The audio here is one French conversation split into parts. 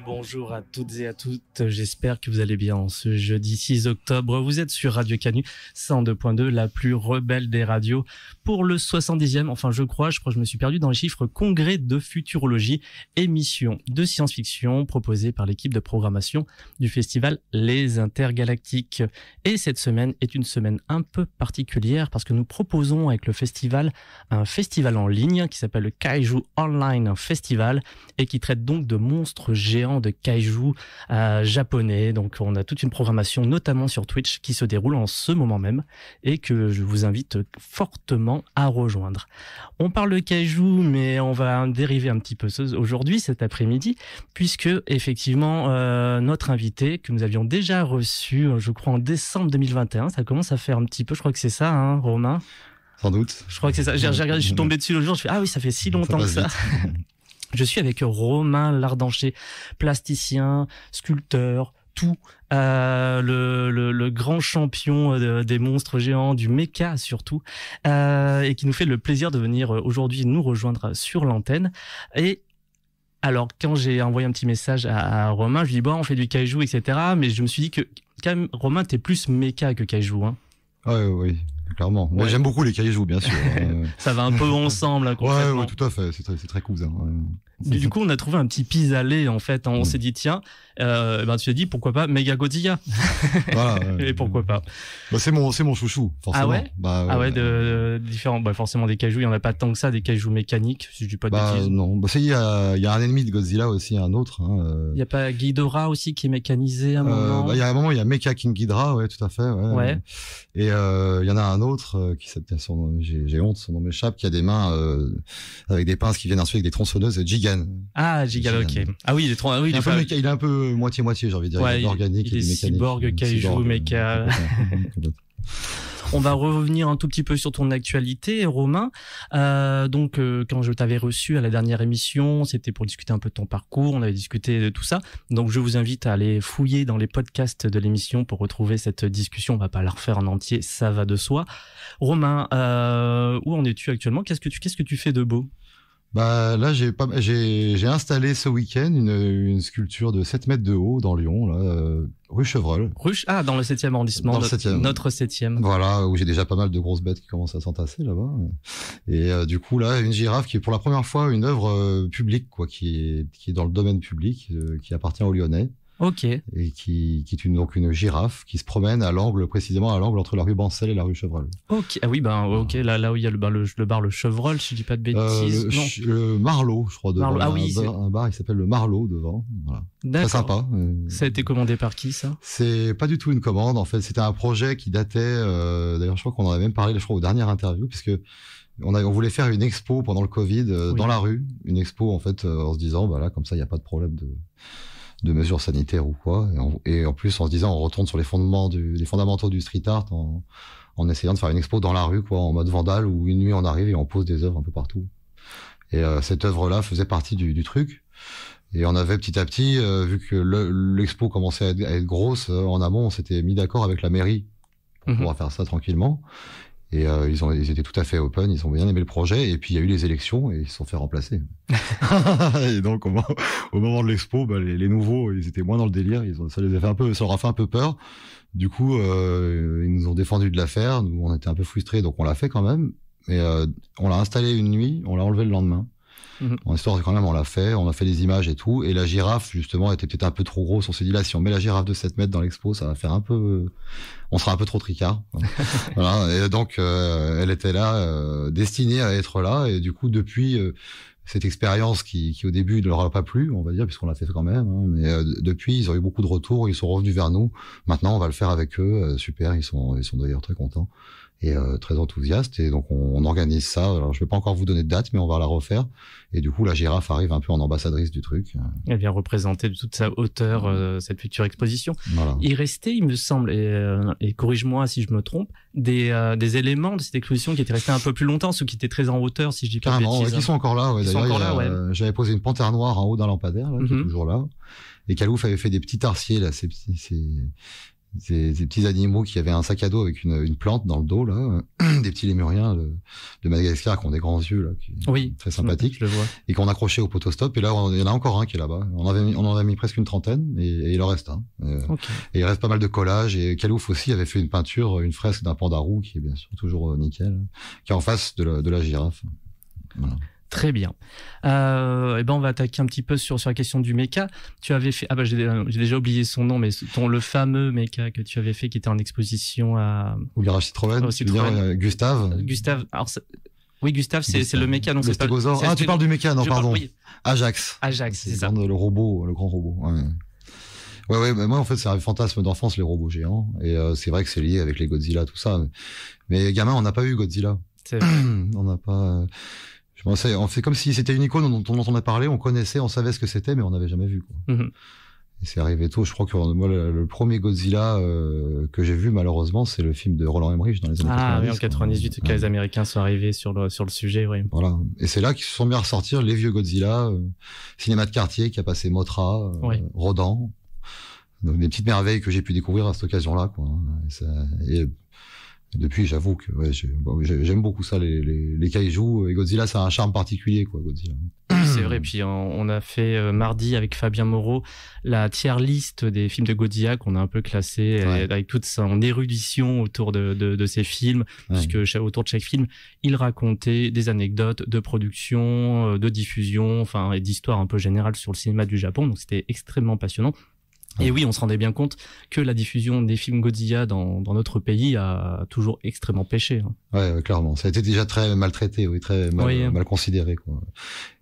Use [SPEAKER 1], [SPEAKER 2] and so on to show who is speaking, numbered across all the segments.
[SPEAKER 1] Bonjour à toutes et à toutes, j'espère que vous allez bien en ce jeudi 6 octobre. Vous êtes sur Radio Canu 102.2, la plus rebelle des radios, pour le 70e, enfin je crois que je me suis perdu dans les chiffres, congrès de futurologie, émission de science-fiction proposée par l'équipe de programmation du festival Les Intergalactiques. Et cette semaine est une semaine un peu particulière parce que nous proposons avec le festival un festival en ligne qui s'appelle le Kaiju Online Festival et qui traite donc de monstres géants de kaiju japonais. Donc on a toute une programmation notamment sur Twitch qui se déroule en ce moment même et que je vous invite fortement à rejoindre. On parle de kaiju mais on va dériver un petit peu aujourd'hui, cet après-midi, puisque effectivement notre invité que nous avions déjà reçu, je crois en décembre 2021, ça commence à faire un petit peu, je crois que c'est ça, hein, Romain?
[SPEAKER 2] Sans doute.
[SPEAKER 1] Je crois que c'est ça. J'ai regardé, je suis tombé dessus l'autre jour, je fais ah oui, ça fait si longtemps que ça. Je suis avec Romain Lardancher, plasticien, sculpteur, tout, le grand champion des monstres géants, du méca surtout, et qui nous fait le plaisir de venir aujourd'hui nous rejoindre sur l'antenne. Et alors, quand j'ai envoyé un petit message à Romain, je lui dis bon, on fait du kaiju, etc. Mais je me suis dit que quand même, Romain, t'es plus méca que kaiju, hein.
[SPEAKER 2] Oui. Clairement. Mais j'aime beaucoup les kaiju, bien sûr.
[SPEAKER 1] Ça va un peu ensemble, hein, concrètement.
[SPEAKER 2] Ouais, tout à fait. C'est très cousin.
[SPEAKER 1] Du coup, on a trouvé un petit pis-aller, en fait. On s'est dit, tiens, tu t'es dit, pourquoi pas Méga Godzilla?
[SPEAKER 2] Voilà,
[SPEAKER 1] et pourquoi pas?
[SPEAKER 2] C'est mon chouchou, forcément.
[SPEAKER 1] Ah ouais? De différents, forcément des kaijus, il y en a pas tant que ça, des kaijus mécaniques, si je dis pas de bêtises.
[SPEAKER 2] Non, il y a un ennemi de Godzilla aussi, un autre.
[SPEAKER 1] Il y a pas Ghidorah aussi qui est mécanisé à un moment?
[SPEAKER 2] Il y a un moment, il y a Mecha King Ghidorah, ouais, tout à fait, ouais. Et il y en a un autre qui s'appelle j'ai honte, son nom m'échappe, qui a des mains avec des pinces qui viennent ensuite avec des tronçonneuses, Gigan.
[SPEAKER 1] Ah, Gigan, ok. Ah oui,
[SPEAKER 2] il est un peu moitié-moitié, j'ai envie de dire.
[SPEAKER 1] Ouais,
[SPEAKER 2] il est organique,
[SPEAKER 1] il est cyborg, kaiju, mecha. On va revenir un tout petit peu sur ton actualité, Romain. Donc, quand je t'avais reçu à la dernière émission, c'était pour discuter un peu de ton parcours. On avait discuté de tout ça. Donc, je vous invite à aller fouiller dans les podcasts de l'émission pour retrouver cette discussion. On va pas la refaire en entier, ça va de soi. Romain, où en es-tu actuellement? Qu'est-ce que tu fais de beau?
[SPEAKER 2] Là, j'ai installé ce week-end une sculpture de 7 mètres de haut dans Lyon, là, rue Chevreul.
[SPEAKER 1] Dans le 7e arrondissement.
[SPEAKER 2] Dans le 7e.
[SPEAKER 1] Notre 7e.
[SPEAKER 2] Voilà, où j'ai déjà pas mal de grosses bêtes qui commencent à s'entasser là-bas. Et du coup, là, une girafe qui est pour la première fois une œuvre publique, quoi, qui est dans le domaine public, qui appartient aux Lyonnais.
[SPEAKER 1] Ok.
[SPEAKER 2] Et qui est une girafe qui se promène précisément à l'angle entre la rue Bancel et la rue Chevreul.
[SPEAKER 1] Ok. Ah oui, ok. Là où il y a le bar le Chevreul, si je dis pas de bêtises.
[SPEAKER 2] Le Marlot, je crois, devant.
[SPEAKER 1] Ah oui.
[SPEAKER 2] Un bar, il s'appelle le Marlot devant. Voilà.
[SPEAKER 1] D'accord.
[SPEAKER 2] Très sympa.
[SPEAKER 1] Ça a été commandé par qui, ça?
[SPEAKER 2] C'est pas du tout une commande. En fait, c'était un projet qui datait, d'ailleurs, je crois qu'on en avait même parlé, je crois, aux dernières interviews, puisque on voulait faire une expo pendant le Covid, dans la rue. Une expo, en fait, en se disant, là, comme ça, il n'y a pas de problème de mesures sanitaires ou quoi, et en plus en se disant on retourne sur les fondamentaux du street art en essayant de faire une expo dans la rue, quoi, en mode vandale, où une nuit on arrive et on pose des œuvres un peu partout. Et cette œuvre-là faisait partie du truc. Et on avait petit à petit, vu que l'expo commençait à être grosse, en amont, on s'était mis d'accord avec la mairie pour pouvoir faire ça tranquillement. Et ils étaient tout à fait open, ils ont bien aimé le projet, et puis il y a eu les élections et ils se sont fait remplacer. Et donc au moment de l'expo, les nouveaux, ils étaient moins dans le délire, ça leur a fait un peu peur. Du coup, ils nous ont défendu de la faire, nous on était un peu frustrés, donc on l'a fait quand même. Mais on l'a installé une nuit, on l'a enlevé le lendemain. En histoire, quand même, on l'a fait, on a fait des images et tout. Et la girafe, justement, était peut-être un peu trop grosse. On s'est dit, là, si on met la girafe de 7 mètres dans l'expo, ça va faire on sera un peu trop tricard. Voilà. Et donc, elle était là, destinée à être là. Et du coup, depuis cette expérience qui au début ne leur a pas plu, on va dire, puisqu'on l'a fait quand même. Mais depuis, ils ont eu beaucoup de retours. Ils sont revenus vers nous. Maintenant, on va le faire avec eux. Super. Ils sont d'ailleurs très contents. Et très enthousiaste, et donc on organise ça. Alors je vais pas encore vous donner de date, mais on va la refaire. Et du coup, la girafe arrive un peu en ambassadrice du truc.
[SPEAKER 1] Elle vient représenter de toute sa hauteur cette future exposition.
[SPEAKER 2] Voilà.
[SPEAKER 1] Il restait, il me semble, et corrige-moi si je me trompe, des éléments de cette exposition qui étaient restés un peu plus longtemps, ceux qui étaient très en hauteur, si je dis pas de bêtises.
[SPEAKER 2] Qui sont encore là. Ouais, d'ailleurs, j'avais posé une panthère noire en haut d'un lampadaire, là, qui est toujours là. Et Kalouf avait fait des petits tarsiers, là, Ces petits animaux qui avaient un sac à dos avec une plante dans le dos, là, des petits lémuriens de Madagascar qui ont des grands yeux, là,
[SPEAKER 1] oui,
[SPEAKER 2] très sympathiques,
[SPEAKER 1] je le vois.
[SPEAKER 2] et qu'on accrochait au potostop. Et là, il y en a encore un qui est là-bas. On en avait mis presque une trentaine, et il en reste un. Okay. Et il reste pas mal de collages. Et Kalouf aussi avait fait une peinture, une fresque d'un panda roux qui est bien sûr toujours nickel, qui est en face de la girafe. Voilà.
[SPEAKER 1] Très bien. Et ben on va attaquer un petit peu sur la question du méca. Tu avais fait, j'ai déjà oublié son nom, mais le fameux méca que tu avais fait, qui était en exposition à
[SPEAKER 2] au Garage Citroën. Gustave.
[SPEAKER 1] Alors oui, Gustave, c'est le méca. Non, c'est pas.
[SPEAKER 2] Ah, tu parles du méca, non, pardon. Oui. Ajax,
[SPEAKER 1] c'est ça.
[SPEAKER 2] Le robot, le grand robot. Ouais, mais moi en fait c'est un fantasme d'enfance, les robots géants, et c'est vrai que c'est lié avec les Godzilla, tout ça. Mais gamin, on n'a pas eu Godzilla. On n'a pas. On fait comme si c'était une icône dont on a parlé, on connaissait, on savait ce que c'était, mais on n'avait jamais vu, quoi. Mm-hmm. Et c'est arrivé tôt. Je crois que moi, le premier Godzilla que j'ai vu, malheureusement, c'est le film de Roland Emmerich dans les années 90.
[SPEAKER 1] Ah oui, en 98, quand les Américains sont arrivés sur le sujet, oui.
[SPEAKER 2] Voilà. Et c'est là qu'ils se sont mis à ressortir les vieux Godzilla, cinéma de quartier qui a passé Mothra, Rodan. Donc des petites merveilles que j'ai pu découvrir à cette occasion-là, quoi. Et depuis, j'avoue que j'aime beaucoup ça, les kaijus, et Godzilla, ça a un charme particulier, quoi, Godzilla.
[SPEAKER 1] C'est vrai, puis on a fait mardi avec Fabien Moreau la tier list des films de Godzilla qu'on a un peu classé avec toute son érudition autour de ces films, puisque autour de chaque film, il racontait des anecdotes de production, de diffusion, enfin, et d'histoire un peu générale sur le cinéma du Japon, donc c'était extrêmement passionnant. Et oui, on se rendait bien compte que la diffusion des films Godzilla dans notre pays a toujours extrêmement pêché.
[SPEAKER 2] Ouais, clairement. Ça a été déjà très maltraité, très mal considéré, quoi.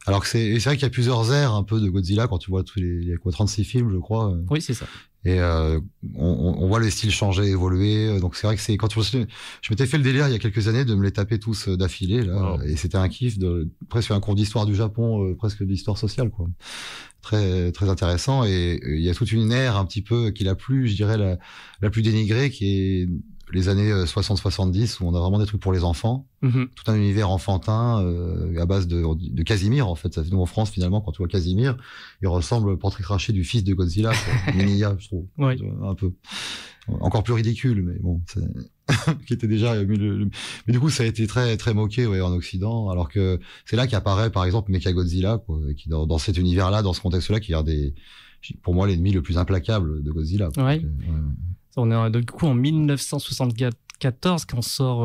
[SPEAKER 2] Alors que c'est vrai qu'il y a plusieurs ères un peu de Godzilla quand tu vois il y a 36 films, je crois.
[SPEAKER 1] Oui, c'est ça.
[SPEAKER 2] Et on voit les styles changer, évoluer. Donc c'est vrai que c'est quand je m'étais fait le délire il y a quelques années de me les taper tous d'affilée là, et c'était un kiff, presque un cours d'histoire du Japon, presque d'histoire sociale, quoi. Très très intéressant. Et il y a toute une ère un petit peu qui est la plus, je dirais la plus dénigrée, qui est les années 60-70, où on a vraiment des trucs pour les enfants, tout un univers enfantin à base de Casimir, en fait. Ça fait nous en France, finalement, quand tu vois Casimir, il ressemble au portrait craché du fils de Godzilla, Minya, je trouve, un peu encore plus ridicule, mais bon, qui était déjà mais du coup ça a été très très moqué en Occident, alors que c'est là qu'apparaît par exemple Mechagodzilla, quoi, qui dans cet univers-là, dans ce contexte-là, qui est pour moi l'ennemi le plus implacable de Godzilla.
[SPEAKER 1] On est du coup en 1974 quand sort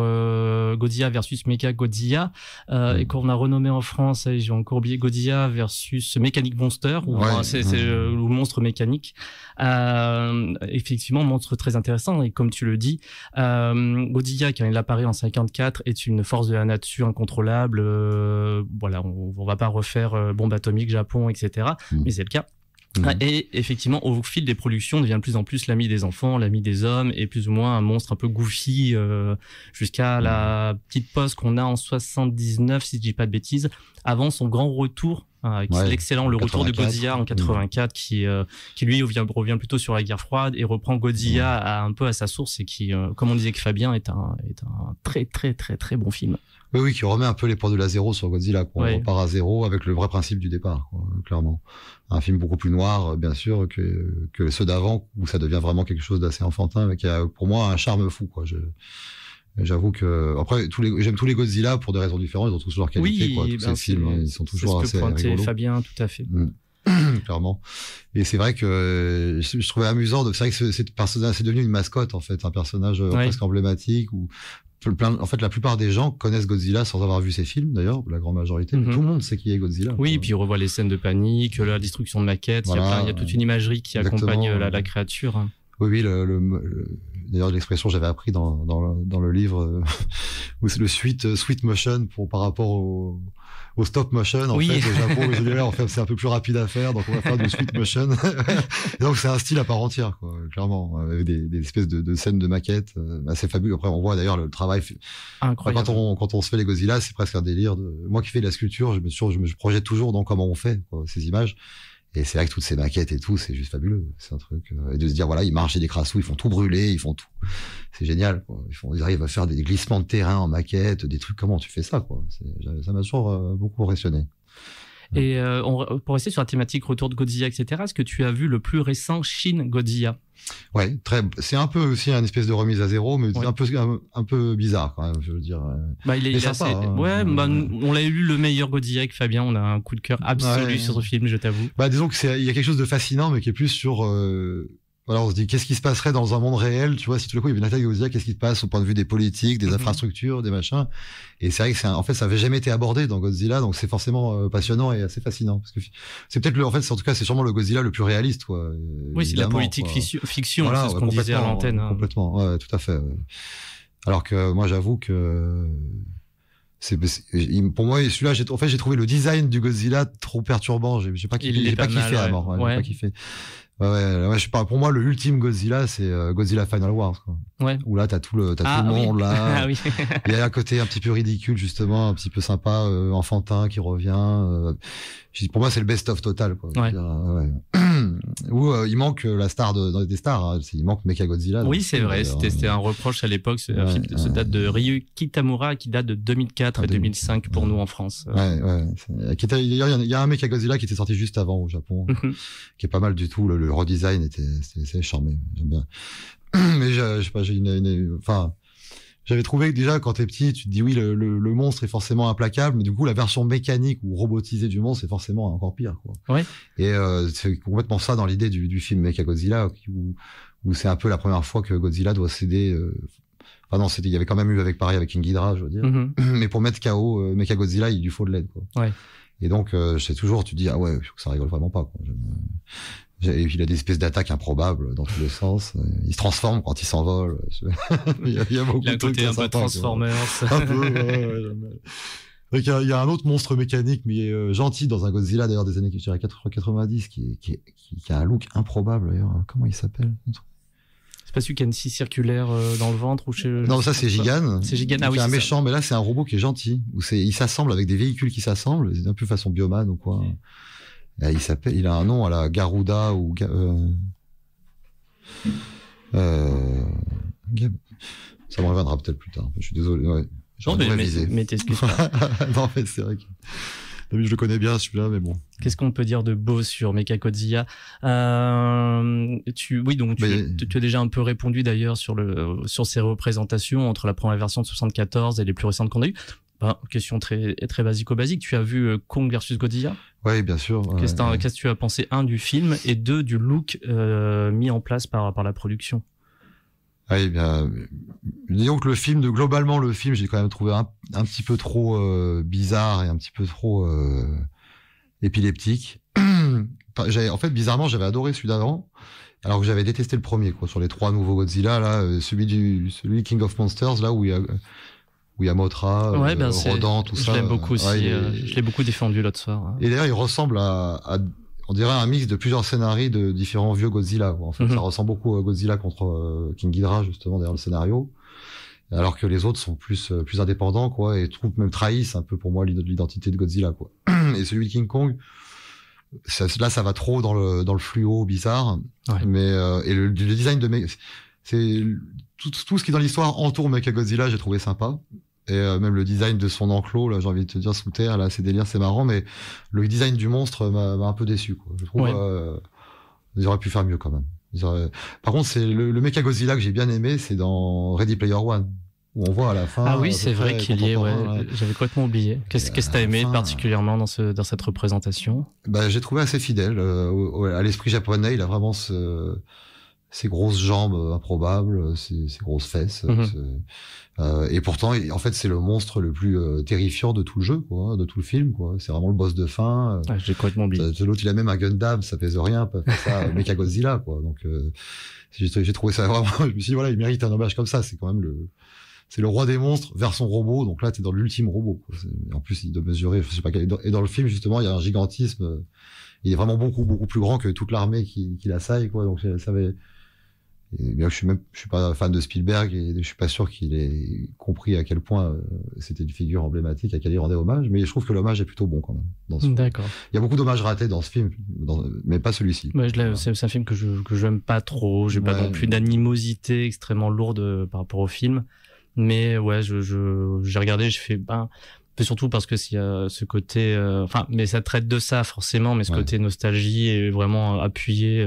[SPEAKER 1] Godzilla versus Mechagodzilla, et qu'on a renommé en France, j'ai encore oublié, Godzilla versus Mechanic Monster, c'est le monstre mécanique. Effectivement, monstre très intéressant, et comme tu le dis, Godzilla, quand il apparaît en 54, est une force de la nature incontrôlable. Voilà, on va pas refaire bombe atomique, Japon, etc. Mais c'est le cas. Et effectivement, au fil des productions, devient de plus en plus l'ami des enfants, l'ami des hommes, et plus ou moins un monstre un peu goofy, jusqu'à la petite pause qu'on a en 79, si je dis pas de bêtises, avant son grand retour, l'excellent Le Retour de Godzilla en 84, qui lui revient plutôt sur la guerre froide et reprend Godzilla un peu à sa source, et qui, comme on disait que Fabien, est un très très très très bon film.
[SPEAKER 2] Oui, qui remet un peu les pendules à zéro sur Godzilla, quoi. On repart à zéro avec le vrai principe du départ, quoi, clairement. Un film beaucoup plus noir, bien sûr, que ceux d'avant, où ça devient vraiment quelque chose d'assez enfantin, mais qui a, pour moi, un charme fou, quoi. J'avoue que, après, j'aime tous les Godzilla pour des raisons différentes, ils ont tous leur qualité, quoi. Tous ces films, ils sont toujours assez rigolos.
[SPEAKER 1] Fabien, tout à fait.
[SPEAKER 2] Clairement. Et c'est vrai que je trouvais amusant c'est vrai que cette personnage, c'est devenu une mascotte, en fait, un personnage presque emblématique, où en fait, la plupart des gens connaissent Godzilla sans avoir vu ces films, d'ailleurs, la grande majorité. Tout le monde sait qui est Godzilla.
[SPEAKER 1] Oui, puis on revoit les scènes de panique, la destruction de maquettes, il y a toute une imagerie qui accompagne la créature.
[SPEAKER 2] Oui, d'ailleurs, l'expression j'avais appris dans le livre, où c'est le sweet motion par rapport au stop motion, en fait, au Japon, en fait, c'est un peu plus rapide à faire, donc on va faire du sweet motion. Et donc, c'est un style à part entière, quoi, clairement, avec des espèces de scènes de maquettes, assez fabuleux. Après, on voit d'ailleurs le travail.
[SPEAKER 1] Incroyable.
[SPEAKER 2] Quand on se fait les Godzilla, c'est presque un délire moi qui fais de la sculpture, je me projette toujours dans comment on fait, quoi, ces images. Et c'est vrai que toutes ces maquettes et tout, c'est juste fabuleux. C'est un truc, et de se dire, voilà, ils marchent et des crassous, ils font tout brûler, ils font tout. C'est génial, quoi. Ils arrivent à faire des glissements de terrain en maquette, des trucs, comment tu fais ça, quoi. Ça m'a toujours beaucoup impressionné.
[SPEAKER 1] Et pour rester sur la thématique retour de Godzilla, etc., est-ce que tu as vu le plus récent Shin Godzilla?
[SPEAKER 2] Ouais, c'est un peu aussi une espèce de remise à zéro, mais un peu bizarre quand même, je veux dire.
[SPEAKER 1] Bah, il est sympa. Assez... Hein. Ouais, bah, on l'a eu le meilleur Godzilla avec Fabien, on a un coup de cœur absolu sur ce film, je t'avoue.
[SPEAKER 2] Bah, disons que il y a quelque chose de fascinant, mais qui est plus sur, voilà, on se dit, qu'est-ce qui se passerait dans un monde réel, tu vois, si tout le coup il y avait une attaque de Godzilla, qu'est-ce qui se passe au point de vue des politiques, des infrastructures, des machins. Et c'est vrai que en fait, ça avait jamais été abordé dans Godzilla, donc c'est forcément passionnant et assez fascinant. Parce que c'est peut-être en fait, en tout cas, c'est sûrement le Godzilla le plus réaliste, quoi.
[SPEAKER 1] Oui, c'est de la politique fiction,
[SPEAKER 2] voilà,
[SPEAKER 1] c'est ce qu'on disait à l'antenne. Hein.
[SPEAKER 2] Complètement, ouais, tout à fait. Ouais. Alors que moi, j'avoue que pour moi, celui-là, j'ai trouvé le design du Godzilla trop perturbant. J'ai pas kiffé à mort. Ouais. J'ai pas kiffé. Ouais, pour moi, le ultime Godzilla, c'est Godzilla Final Wars, quoi.
[SPEAKER 1] Ouais.
[SPEAKER 2] Où là, t'as tout le monde, là.
[SPEAKER 1] Ah, oui.
[SPEAKER 2] Il y a un côté un petit peu ridicule, justement, un petit peu sympa, enfantin, qui revient. Pour moi, c'est le best-of total, quoi.
[SPEAKER 1] Ouais.
[SPEAKER 2] Où il manque la star des stars, hein. Il manque Mechagodzilla.
[SPEAKER 1] Oui, c'est vrai. C'était un reproche à l'époque. C'est un film qui date de Ryu Kitamura, qui date de 2004 et 2005 pour nous en France.
[SPEAKER 2] Il y a un Mechagodzilla qui était sorti juste avant au Japon, qui est pas mal du tout. Le redesign c'était charmé. J'aime bien. Mais je sais pas, j'avais trouvé que déjà quand t'es petit, tu te dis oui, le monstre est forcément implacable, mais du coup la version mécanique ou robotisée du monstre est forcément encore pire, quoi.
[SPEAKER 1] Ouais.
[SPEAKER 2] Et c'est complètement ça dans l'idée du film Mechagodzilla, où c'est un peu la première fois que Godzilla doit céder. Enfin non, il y avait quand même eu avec King Ghidorah, je veux dire. Mais pour mettre KO Mechagodzilla, il lui faut de l'aide, quoi.
[SPEAKER 1] Ouais.
[SPEAKER 2] Et donc c'est toujours, tu te dis ah ouais, ça rigole vraiment pas, quoi. Et puis il a des espèces d'attaques improbables dans tous les sens. Il se transforme quand il s'envole. il y a beaucoup de trucs
[SPEAKER 1] un peu Transformers.
[SPEAKER 2] Un peu, Donc, il y a un autre monstre mécanique, mais gentil dans un Godzilla d'ailleurs des années 90, qui a un look improbable d'ailleurs. Comment il s'appelle?
[SPEAKER 1] C'est pas celui qui a une scie circulaire dans le ventre ou
[SPEAKER 2] Non, ça c'est Gigan.
[SPEAKER 1] C'est Gigan. Ah oui,
[SPEAKER 2] c'est un méchant, mais là c'est un robot qui est gentil. Il s'assemble avec des véhicules qui s'assemblent. C'est un peu façon Bioman ou quoi. Il a un nom à la Garuda ou ça me reviendra peut-être plus tard. Je suis désolé. Ouais.
[SPEAKER 1] Mais t'excuses pas.
[SPEAKER 2] Non, mais c'est vrai que je le connais bien celui-là, mais bon.
[SPEAKER 1] Qu'est-ce qu'on peut dire de beau sur Mechagodzilla? Tu as déjà un peu répondu d'ailleurs sur ces représentations entre la première version de 74 et les plus récentes qu'on a eues. Question très très basique. Tu as vu Kong versus Godzilla?
[SPEAKER 2] Oui, bien sûr.
[SPEAKER 1] Qu'est-ce que tu as pensé, du film, et du look mis en place par la production?
[SPEAKER 2] Oui, bien. Disons que globalement, le film, j'ai quand même trouvé un petit peu trop bizarre et un petit peu trop épileptique. En fait, bizarrement, j'avais adoré celui d'avant, alors que j'avais détesté le premier, quoi. Sur les 3 nouveaux Godzilla, là, celui King of Monsters, là où il y a Mothra, Rodan, tout ça.
[SPEAKER 1] Je l'aime beaucoup aussi. Je l'ai beaucoup défendu l'autre soir. Hein.
[SPEAKER 2] Et d'ailleurs, il ressemble on dirait un mix de plusieurs scénarios de différents vieux Godzilla. En fait, ça ressemble beaucoup à Godzilla contre King Ghidorah, justement, derrière le scénario. Alors que les autres sont plus indépendants, quoi, et même trahissent un peu pour moi l'identité de Godzilla, quoi. Et celui de King Kong, là, ça va trop dans le fluo bizarre. Ouais. Mais et le design c'est tout ce qui dans l'histoire entoure Mechagodzilla, j'ai trouvé sympa. Et même le design de son enclos, là, j'ai envie de te dire, sous terre, là, c'est délire, c'est marrant, mais le design du monstre m'a un peu déçu, quoi. Je trouve ils auraient pu faire mieux quand même. Par contre, c'est le Mechagodzilla que j'ai bien aimé, c'est dans Ready Player One, où on voit à la fin.
[SPEAKER 1] Ah oui, c'est vrai qu'il y est, ouais. J'avais complètement oublié. Qu'est-ce que t'as aimé particulièrement dans cette représentation?
[SPEAKER 2] J'ai trouvé assez fidèle à l'esprit japonais. Il a vraiment ses grosses jambes improbables, ses grosses fesses. Et pourtant, en fait, c'est le monstre le plus terrifiant de tout le jeu, quoi, de tout le film, quoi. C'est vraiment le boss de fin.
[SPEAKER 1] J'ai complètement oublié.
[SPEAKER 2] L'autre, il a même un Gundam, ça pèse rien, pas ça, Mechagodzilla, quoi. Donc, j'ai trouvé ça vraiment. Je me suis dit, voilà, il mérite un hommage comme ça. C'est quand même c'est le roi des monstres vers son robot. Donc là, t'es dans l'ultime robot, quoi. En plus, il doit mesurer, je sais pas. Et dans le film, justement, il y a un gigantisme. Il est vraiment beaucoup plus grand que toute l'armée qui l'assaille, quoi. Donc, ça avait. Et bien, je suis pas fan de Spielberg et je suis pas sûr qu'il ait compris à quel point c'était une figure emblématique à laquelle il rendait hommage, mais je trouve que l'hommage est plutôt bon quand même.
[SPEAKER 1] D'accord.
[SPEAKER 2] Il y a beaucoup d'hommages ratés dans ce film, mais pas celui-ci.
[SPEAKER 1] Ouais, c'est un film que j'aime pas trop. J'ai pas non plus d'animosité extrêmement lourde par rapport au film, mais ouais, j'ai regardé, je fais Et surtout parce que s'il y a ce côté, mais ça traite de ça forcément, mais ce côté nostalgie est vraiment appuyé,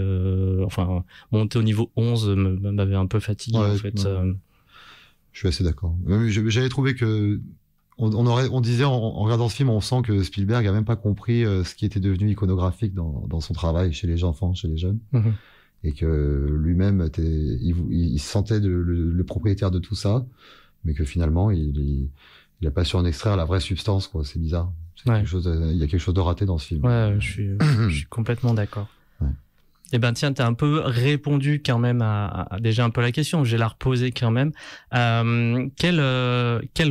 [SPEAKER 1] monter au niveau 11 m'avait un peu fatigué en fait.
[SPEAKER 2] Je suis assez d'accord. J'avais trouvé que on disait en regardant ce film, on sent que Spielberg a même pas compris ce qui était devenu iconographique dans son travail chez les enfants, chez les jeunes, et que lui-même il se sentait le propriétaire de tout ça, mais que finalement il a pas su en extraire la vraie substance, quoi. C'est bizarre. Il y a quelque chose de raté dans ce film.
[SPEAKER 1] Ouais, je suis complètement d'accord. Ouais. Eh ben tiens, t'as un peu répondu quand même à déjà un peu la question. Je vais la reposer quand même. Quel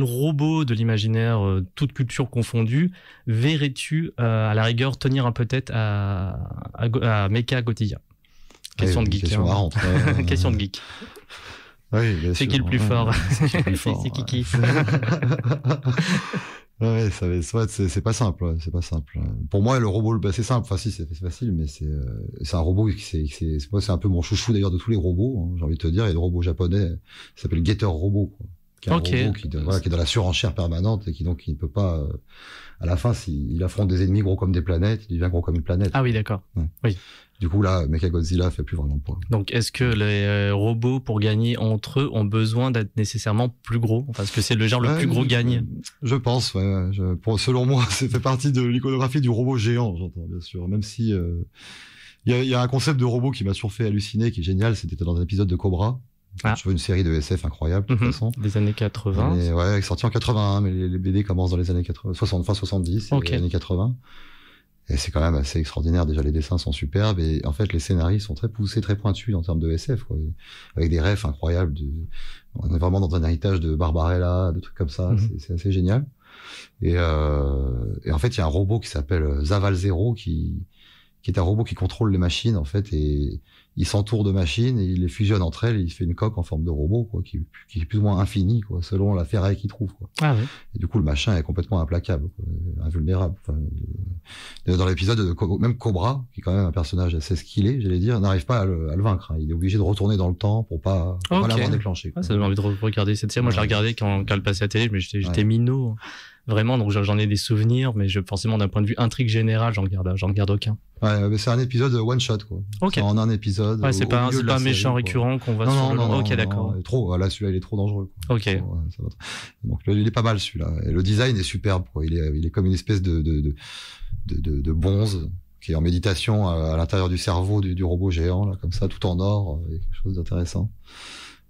[SPEAKER 1] robot de l'imaginaire, toute culture confondue, verrais-tu à la rigueur tenir un peu tête à Mecha Godzilla? Question de geek.
[SPEAKER 2] Question marrante.
[SPEAKER 1] Question de geek.
[SPEAKER 2] Oui,
[SPEAKER 1] c'est qui le plus fort? C'est Kiki.
[SPEAKER 2] Ouais, c'est pas simple. Ouais, c'est pas simple. Pour moi, le robot, c'est simple. Enfin, si, c'est facile, mais c'est un robot c'est un peu mon chouchou d'ailleurs de tous les robots. Hein, j'ai envie de te dire, il y a des robots japonais, ça s'appelle Getter Robot, quoi. Qui est un robot qui est dans la surenchère permanente et qui ne peut pas. À la fin, s'il affronte des ennemis gros comme des planètes, il devient gros comme une planète.
[SPEAKER 1] Ah oui, d'accord.
[SPEAKER 2] Ouais.
[SPEAKER 1] Oui.
[SPEAKER 2] Du coup, là, Mechagodzilla fait plus vraiment le poids.
[SPEAKER 1] Donc, est-ce que les robots, pour gagner entre eux, ont besoin d'être nécessairement plus gros? Parce que c'est le genre le plus gros gagne.
[SPEAKER 2] Je pense, selon moi, ça fait partie de l'iconographie du robot géant, j'entends, bien sûr. Même si, il y a un concept de robot qui m'a toujours fait halluciner, qui est génial, c'était dans un épisode de Cobra. Je vois une série de SF incroyable, de toute façon.
[SPEAKER 1] Des années 80.
[SPEAKER 2] Et, sorti en 81, mais les BD commencent dans les années 80, 70, les années 80. Et c'est quand même assez extraordinaire. Déjà, les dessins sont superbes et en fait, les scénarios sont très poussés, très pointus en termes de SF, quoi. Avec des refs incroyables. On est vraiment dans un héritage de Barbarella, de trucs comme ça. C'est assez génial. Et en fait, il y a un robot qui s'appelle Zaval Zero qui est un robot qui contrôle les machines, en fait, et il s'entoure de machines et il les fusionne entre elles et il fait une coque en forme de robot, quoi, qui est plus ou moins infinie, quoi, selon la ferraille qu'il trouve, quoi.
[SPEAKER 1] Ah oui.
[SPEAKER 2] Et du coup, le machin est complètement implacable, quoi, invulnérable. Enfin, dans l'épisode de même Cobra, qui est quand même un personnage assez skillé, j'allais dire, n'arrive pas à le vaincre, hein. Il est obligé de retourner dans le temps pour pas l'avoir déclenché, quoi.
[SPEAKER 1] Ah, ça donne envie de regarder cette série. Moi, je l'ai regardé quand elle passait à la télé, mais j'étais minot. Vraiment, donc j'en ai des souvenirs, mais forcément d'un point de vue intrigue générale, j'en garde aucun.
[SPEAKER 2] Ouais, mais c'est un épisode one shot, quoi.
[SPEAKER 1] Okay.
[SPEAKER 2] C'est en un épisode.
[SPEAKER 1] Ouais, c'est pas un méchant récurrent qu'on va sur
[SPEAKER 2] non,
[SPEAKER 1] ok, d'accord.
[SPEAKER 2] Trop. Là, celui-là, il est trop dangereux, quoi.
[SPEAKER 1] Ok.
[SPEAKER 2] Donc, il est pas mal, celui-là. Et le design est superbe, quoi. Il est comme une espèce de bonze qui est en méditation à l'intérieur du cerveau du robot géant, là, comme ça, tout en or. Il y a quelque chose d'intéressant.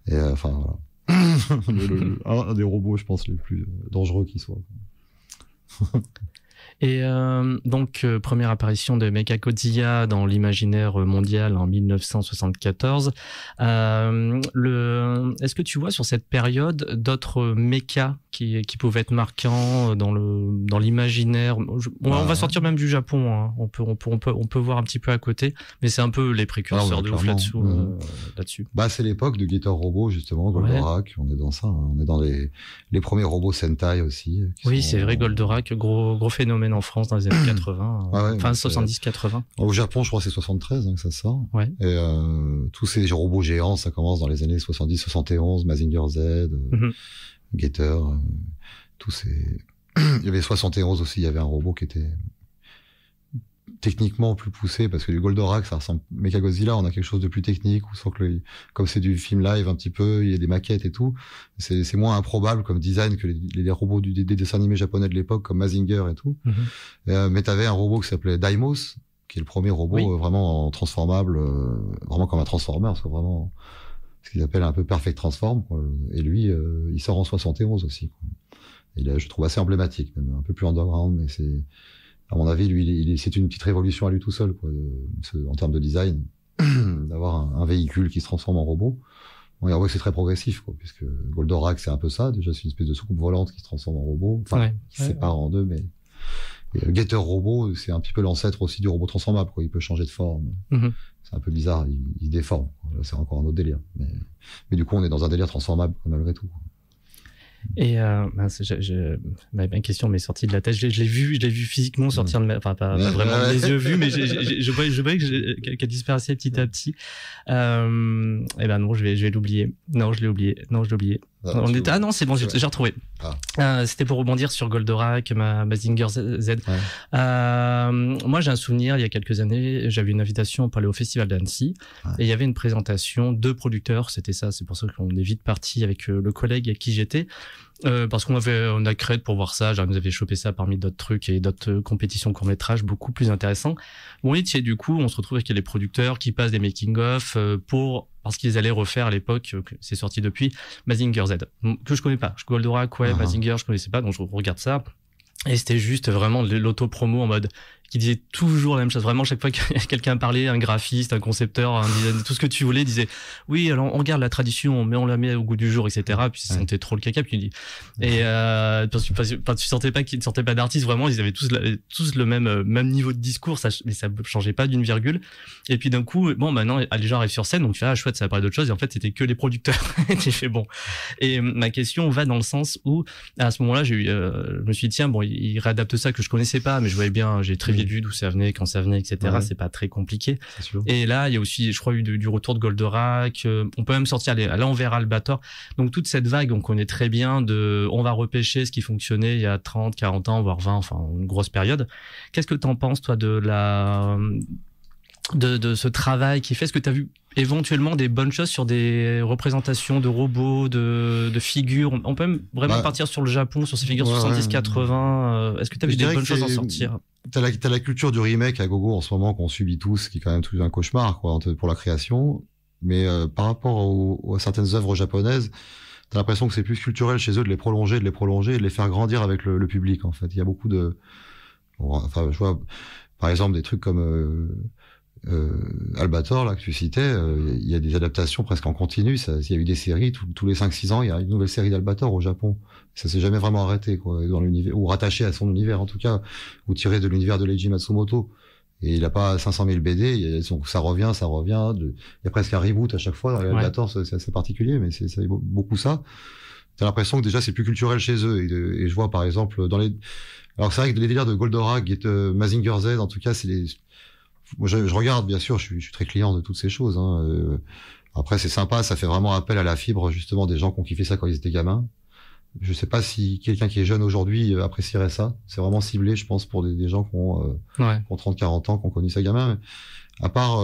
[SPEAKER 2] Et, voilà. Un des robots, je pense, les plus dangereux qui soit.
[SPEAKER 1] Et donc, première apparition de Mechagodzilla dans l'imaginaire mondial en 1974. Est-ce que tu vois sur cette période d'autres mechas qui pouvaient être marquants dans l'imaginaire? On va sortir même du Japon, hein. On peut voir un petit peu à côté, mais c'est un peu les précurseurs de ouf là-dessus.
[SPEAKER 2] Bah, c'est l'époque de Getter Robot, justement, Goldorak. On est dans ça, hein. On est dans les premiers robots Sentai aussi.
[SPEAKER 1] Oui, c'est vrai, Goldorak, gros phénomène en France dans les années 80, enfin 70-80.
[SPEAKER 2] Au Japon, je crois que c'est 73 que ça sort.
[SPEAKER 1] Ouais.
[SPEAKER 2] Et tous ces robots géants, ça commence dans les années 70-71, Mazinger Z, Getter, tous ces... Il y avait 71 aussi, il y avait un robot qui était techniquement plus poussé, parce que du Goldorak, ça ressemble... Mechagodzilla, on a quelque chose de plus technique, où comme c'est du film live un petit peu, il y a des maquettes et tout, c'est moins improbable comme design que les robots des dessins animés japonais de l'époque, comme Mazinger et tout. Mais t'avais un robot qui s'appelait Daimos, qui est le premier robot vraiment transformable, vraiment comme un Transformer, c'est vraiment ce qu'ils appellent un peu Perfect Transform, quoi. Et lui, il sort en 71 aussi, quoi. Et là, je trouve assez emblématique, même un peu plus underground, mais c'est... À mon avis, lui, c'est une petite révolution à lui tout seul, quoi, en termes de design, d'avoir un véhicule qui se transforme en robot. Bon, et en vrai, c'est très progressif, quoi, puisque Goldorak, c'est un peu ça. Déjà, c'est une espèce de soucoupe volante qui se transforme en robot. Enfin, qui se sépare en deux, mais... Et Getter Robot, c'est un petit peu l'ancêtre aussi du robot transformable, quoi. Il peut changer de forme. C'est un peu bizarre, il se déforme, quoi. Là, c'est encore un autre délire. Mais du coup, on est dans un délire transformable, malgré tout, quoi.
[SPEAKER 1] Et ma question m'est sortie de la tête. Je l'ai vu physiquement sortir de pas vraiment les yeux vus, mais je voyais qu'elle disparaissait petit à petit. Et ben non, je vais l'oublier. Non, je l'ai oublié. Ah non, c'est bon, j'ai retrouvé. C'était pour rebondir sur Goldorak, Mazinger Z. Moi, j'ai un souvenir, il y a quelques années, j'avais une invitation pour aller au Festival d'Annecy, et il y avait une présentation de producteurs, c'était ça, c'est pour ça qu'on est vite parti avec le collègue avec qui j'étais, parce on a créé pour voir ça, genre, nous avait chopé ça parmi d'autres trucs et d'autres compétitions court-métrage beaucoup plus intéressants. Bon, et du coup, on se retrouve avec les producteurs qui passent des making-of parce qu'ils allaient refaire à l'époque, c'est sorti depuis, Mazinger Z, que je connais pas. Goldorak, Mazinger, je connaissais pas, donc je regarde ça. Et c'était juste vraiment l'auto-promo en mode qui disait toujours la même chose. Vraiment, chaque fois que quelqu'un parlait, un graphiste, un concepteur, un designer, tout ce que tu voulais, disait oui, alors on regarde la tradition, mais on la met au goût du jour, etc. Puis ça sentait trop le caca. Puis tu dis parce que tu sentais pas qu'ils ne sortaient pas d'artistes. Vraiment, ils avaient tous le même niveau de discours, mais ça changeait pas d'une virgule. Et puis d'un coup, bon, maintenant les gens arrivent sur scène, donc tu fais chouette, ça va parler d'autre chose. Et en fait, c'était que les producteurs. J'ai fait bon. Et ma question va dans le sens où à ce moment-là, je me suis dit tiens, bon, ils réadaptent ça que je connaissais pas, mais je voyais bien, j'ai très vite vu d'où ça venait, quand ça venait, etc. C'est pas très compliqué. Et là, il y a aussi, je crois, eu du retour de Goldorak. On peut même sortir là, on verra Albator. Donc toute cette vague, on connaît très bien on va repêcher ce qui fonctionnait il y a 30, 40 ans, voire 20, enfin une grosse période. Qu'est-ce que t'en penses, toi, de ce travail qui fait? Est-ce que tu as vu éventuellement des bonnes choses sur des représentations de robots, de figures? On peut même vraiment partir sur le Japon, sur ces figures 70-80. Est-ce que tu as vu des bonnes choses en sortir?
[SPEAKER 2] T'as la culture du remake à gogo en ce moment qu'on subit tous, qui est quand même tout un cauchemar pour la création. Mais par rapport à certaines œuvres japonaises, t'as l'impression que c'est plus culturel chez eux de les prolonger et de les faire grandir avec le public. En fait, il y a beaucoup de... Enfin, je vois par exemple des trucs comme... Albator, là, que tu citais, il y a des adaptations presque en continu. Il y a eu des séries, tous les 5-6 ans, il y a une nouvelle série d'Albator au Japon. Ça s'est jamais vraiment arrêté, dans l'univers, ou rattaché à son univers, en tout cas, ou tiré de l'univers de Leiji Matsumoto. Et il a pas 500 000 BD, ça revient. Il y a presque un reboot à chaque fois. Albator, c'est assez particulier, mais c'est beaucoup ça. T'as l'impression que déjà, c'est plus culturel chez eux. Et je vois, par exemple, alors c'est vrai que les délires de Goldorak, Mazinger Z, en tout cas, moi, je regarde, bien sûr, je suis très client de toutes ces choses. Après, c'est sympa, ça fait vraiment appel à la fibre, justement, des gens qui ont kiffé ça quand ils étaient gamins. Je sais pas si quelqu'un qui est jeune aujourd'hui apprécierait ça. C'est vraiment ciblé, je pense, pour des gens qui ont 30-40 ans, qui ont connu ça gamin. Mais à part,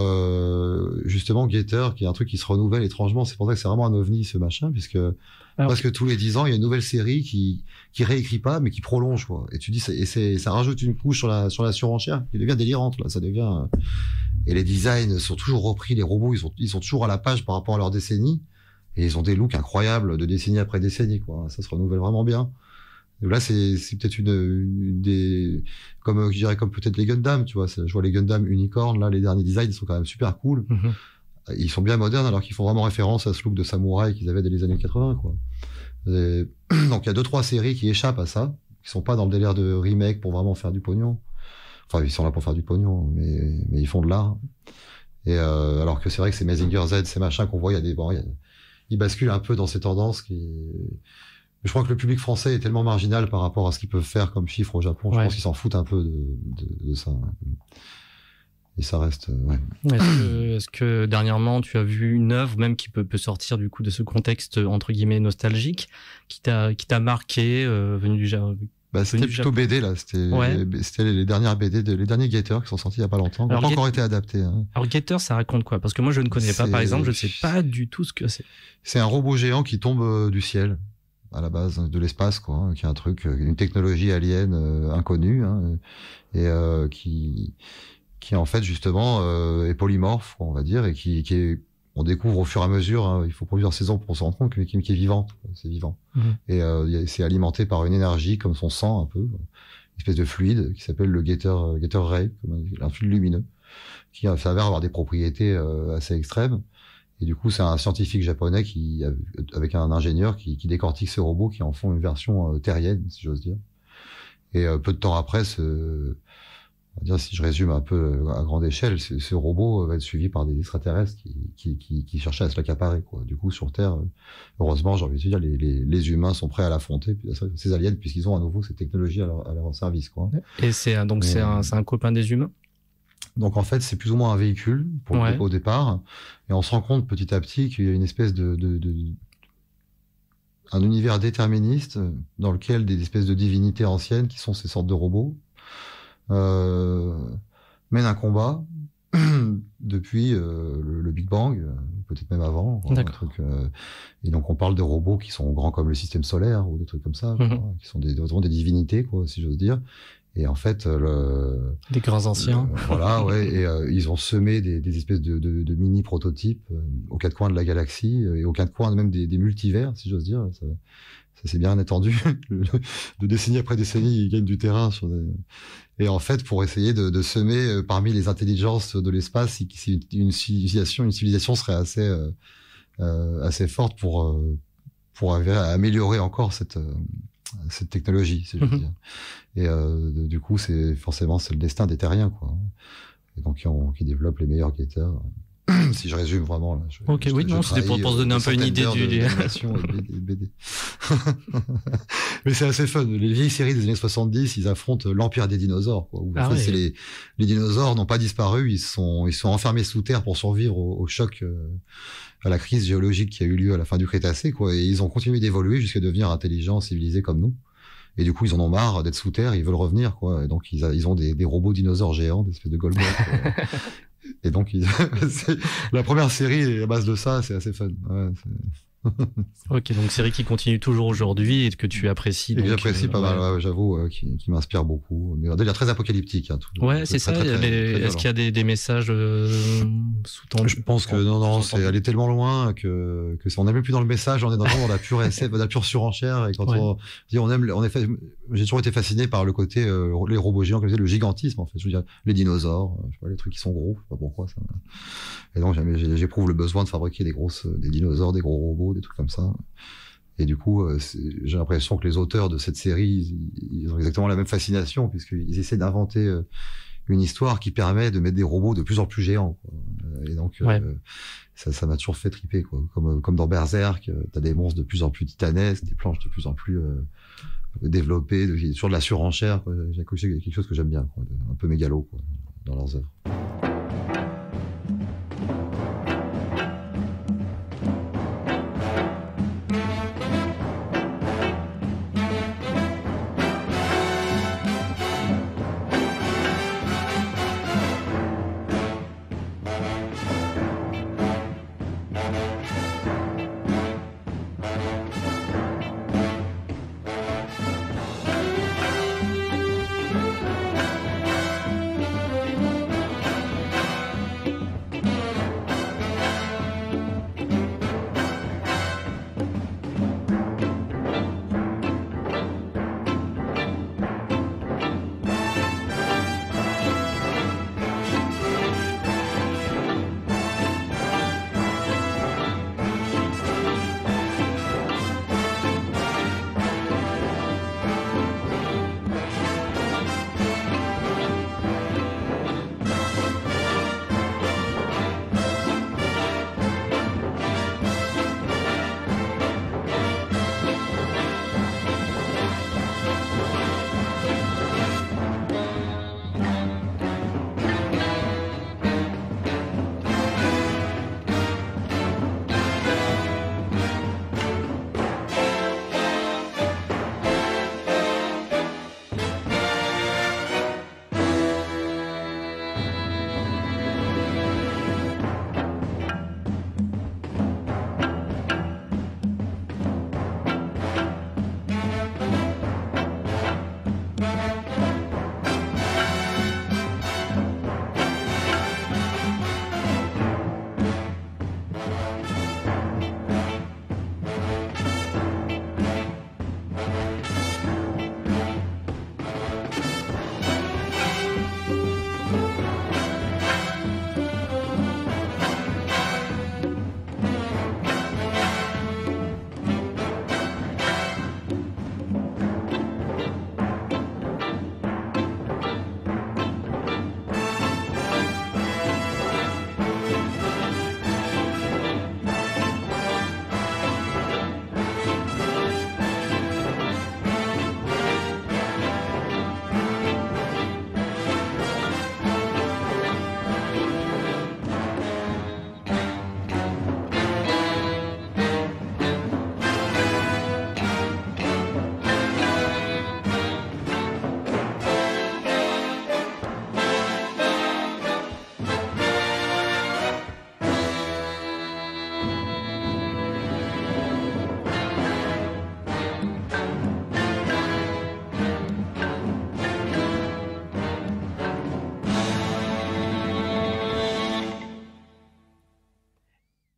[SPEAKER 2] justement, Gator, qui est un truc qui se renouvelle étrangement. C'est pour ça que c'est vraiment un ovni, ce machin, puisque presque tous les 10 ans, il y a une nouvelle série qui réécrit pas, mais qui prolonge, quoi. Et tu dis, ça rajoute une couche sur la surenchère, qui devient délirante, là. Ça devient, et les designs sont toujours repris, les robots, ils sont toujours à la page par rapport à leur décennie. Et ils ont des looks incroyables de décennie après décennie, quoi. Ça se renouvelle vraiment bien. Et là, c'est peut-être comme je dirais, comme peut-être les Gundam, tu vois. Je vois les Gundam Unicorn, là, les derniers designs, ils sont quand même super cool. Mm-hmm. Ils sont bien modernes, alors qu'ils font vraiment référence à ce look de samouraï qu'ils avaient dès les années 80, quoi. Donc, il y a 2-3 séries qui échappent à ça, qui sont pas dans le délire de remake pour vraiment faire du pognon. Enfin, ils sont là pour faire du pognon, mais ils font de l'art. Et alors que c'est vrai que c'est Mazinger Z, ces machins qu'on voit, ils basculent un peu dans ces tendances je crois que le public français est tellement marginal par rapport à ce qu'ils peuvent faire comme chiffre au Japon. Je pense qu'ils s'en foutent un peu de ça. Et ça reste,
[SPEAKER 1] Est-ce que dernièrement tu as vu une œuvre même qui peut sortir du coup de ce contexte entre guillemets nostalgique, qui t'a marqué, venu du Japon?
[SPEAKER 2] C'était plutôt BD, là. C'était les dernières BD, les derniers Gator qui sont sortis il y a pas longtemps, qui n'ont pas encore été adaptés.
[SPEAKER 1] Alors Gator, ça raconte quoi? Parce que moi je ne connais pas, par exemple, je ne sais pas du tout ce que c'est.
[SPEAKER 2] C'est un robot géant qui tombe du ciel, à la base, de l'espace, quoi, qui est un truc, une technologie alien inconnue, et qui en fait justement est polymorphe, on va dire, et qui est, on découvre au fur et à mesure, il faut plusieurs saisons pour se rendre compte qu'il est vivant, c'est vivant. Mm-hmm. Et c'est alimenté par une énergie comme son sang un peu, une espèce de fluide qui s'appelle le Gator Ray, comme un fluide lumineux, qui s'avère avoir des propriétés assez extrêmes. Et du coup, c'est un scientifique japonais avec un ingénieur qui décortique ce robot, qui en font une version terrienne, si j'ose dire. Et peu de temps après, on va dire, si je résume un peu à grande échelle, ce robot va être suivi par des extraterrestres qui cherchaient à se l'accaparer, quoi. Du coup, sur Terre, heureusement, j'ai envie de dire, les humains sont prêts à l'affronter, ces aliens, puisqu'ils ont à nouveau cette technologie à leur service, quoi.
[SPEAKER 1] Et c'est un copain des humains?
[SPEAKER 2] Donc en fait, c'est plus ou moins un véhicule au départ, et on se rend compte petit à petit qu'il y a une espèce un univers déterministe dans lequel des espèces de divinités anciennes, qui sont ces sortes de robots, mènent un combat depuis le Big Bang, peut-être même avant. Et donc on parle de robots qui sont grands comme le système solaire ou des trucs comme ça, qui sont des divinités, quoi, si j'ose dire. Et en fait,
[SPEAKER 1] des grands anciens.
[SPEAKER 2] Voilà, ouais. Et ils ont semé des espèces de mini prototypes aux quatre coins de la galaxie et aux quatre coins même des multivers, si j'ose dire. Ça s'est bien étendu. De décennie après décennie, ils gagnent du terrain et en fait, pour essayer de semer parmi les intelligences de l'espace, si une civilisation serait assez forte pour améliorer encore cette technologie, si je veux dire. Et du coup, c'est le destin des terriens, quoi. Et donc, qui développent les meilleurs guetteurs. Si je résume vraiment, là.
[SPEAKER 1] C'était pour se donner un peu une idée
[SPEAKER 2] d'animation et de BD. Mais c'est assez fun. Les vieilles séries des années 70, ils affrontent l'empire des dinosaures, quoi. Les dinosaures n'ont pas disparu, ils sont enfermés sous terre pour survivre au choc, à la crise géologique qui a eu lieu à la fin du Crétacé, quoi. Et ils ont continué d'évoluer jusqu'à devenir intelligents, civilisés comme nous. Et du coup, ils en ont marre d'être sous terre, ils veulent revenir, quoi. Et donc, ils ont des robots dinosaures géants, des espèces de Goldberg. Et donc, la première série est à base de ça, c'est assez fun. Ouais,
[SPEAKER 1] Ok, donc série qui continue toujours aujourd'hui et que tu apprécies.
[SPEAKER 2] Et que j'apprécie pas mal, j'avoue, qui m'inspire beaucoup. Mais d'ailleurs très apocalyptique. Hein,
[SPEAKER 1] c'est ça. Est-ce qu'il y a des messages sous-tendus?
[SPEAKER 2] Je pense que non, elle est tellement loin que on n'est même plus dans le message, on est dans la pure SF, la pure surenchère. Et quand on dit j'ai toujours été fasciné par le côté les robots géants, comme le gigantisme en fait. Je veux dire les dinosaures, je sais pas, les trucs qui sont gros, je sais pas pourquoi ça. Et donc j'éprouve le besoin de fabriquer des dinosaures, des gros robots, des trucs comme ça. Et du coup, j'ai l'impression que les auteurs de cette série, ils ont exactement la même fascination, puisqu'ils essaient d'inventer une histoire qui permet de mettre des robots de plus en plus géants, quoi. Et donc, ça m'a toujours fait triper, quoi. Comme dans Berserk, t'as des monstres de plus en plus titanesques, des planches de plus en plus développées, toujours de la surenchère, quoi. J'ai quelque chose que j'aime bien, quoi, un peu mégalo, quoi, dans leurs œuvres.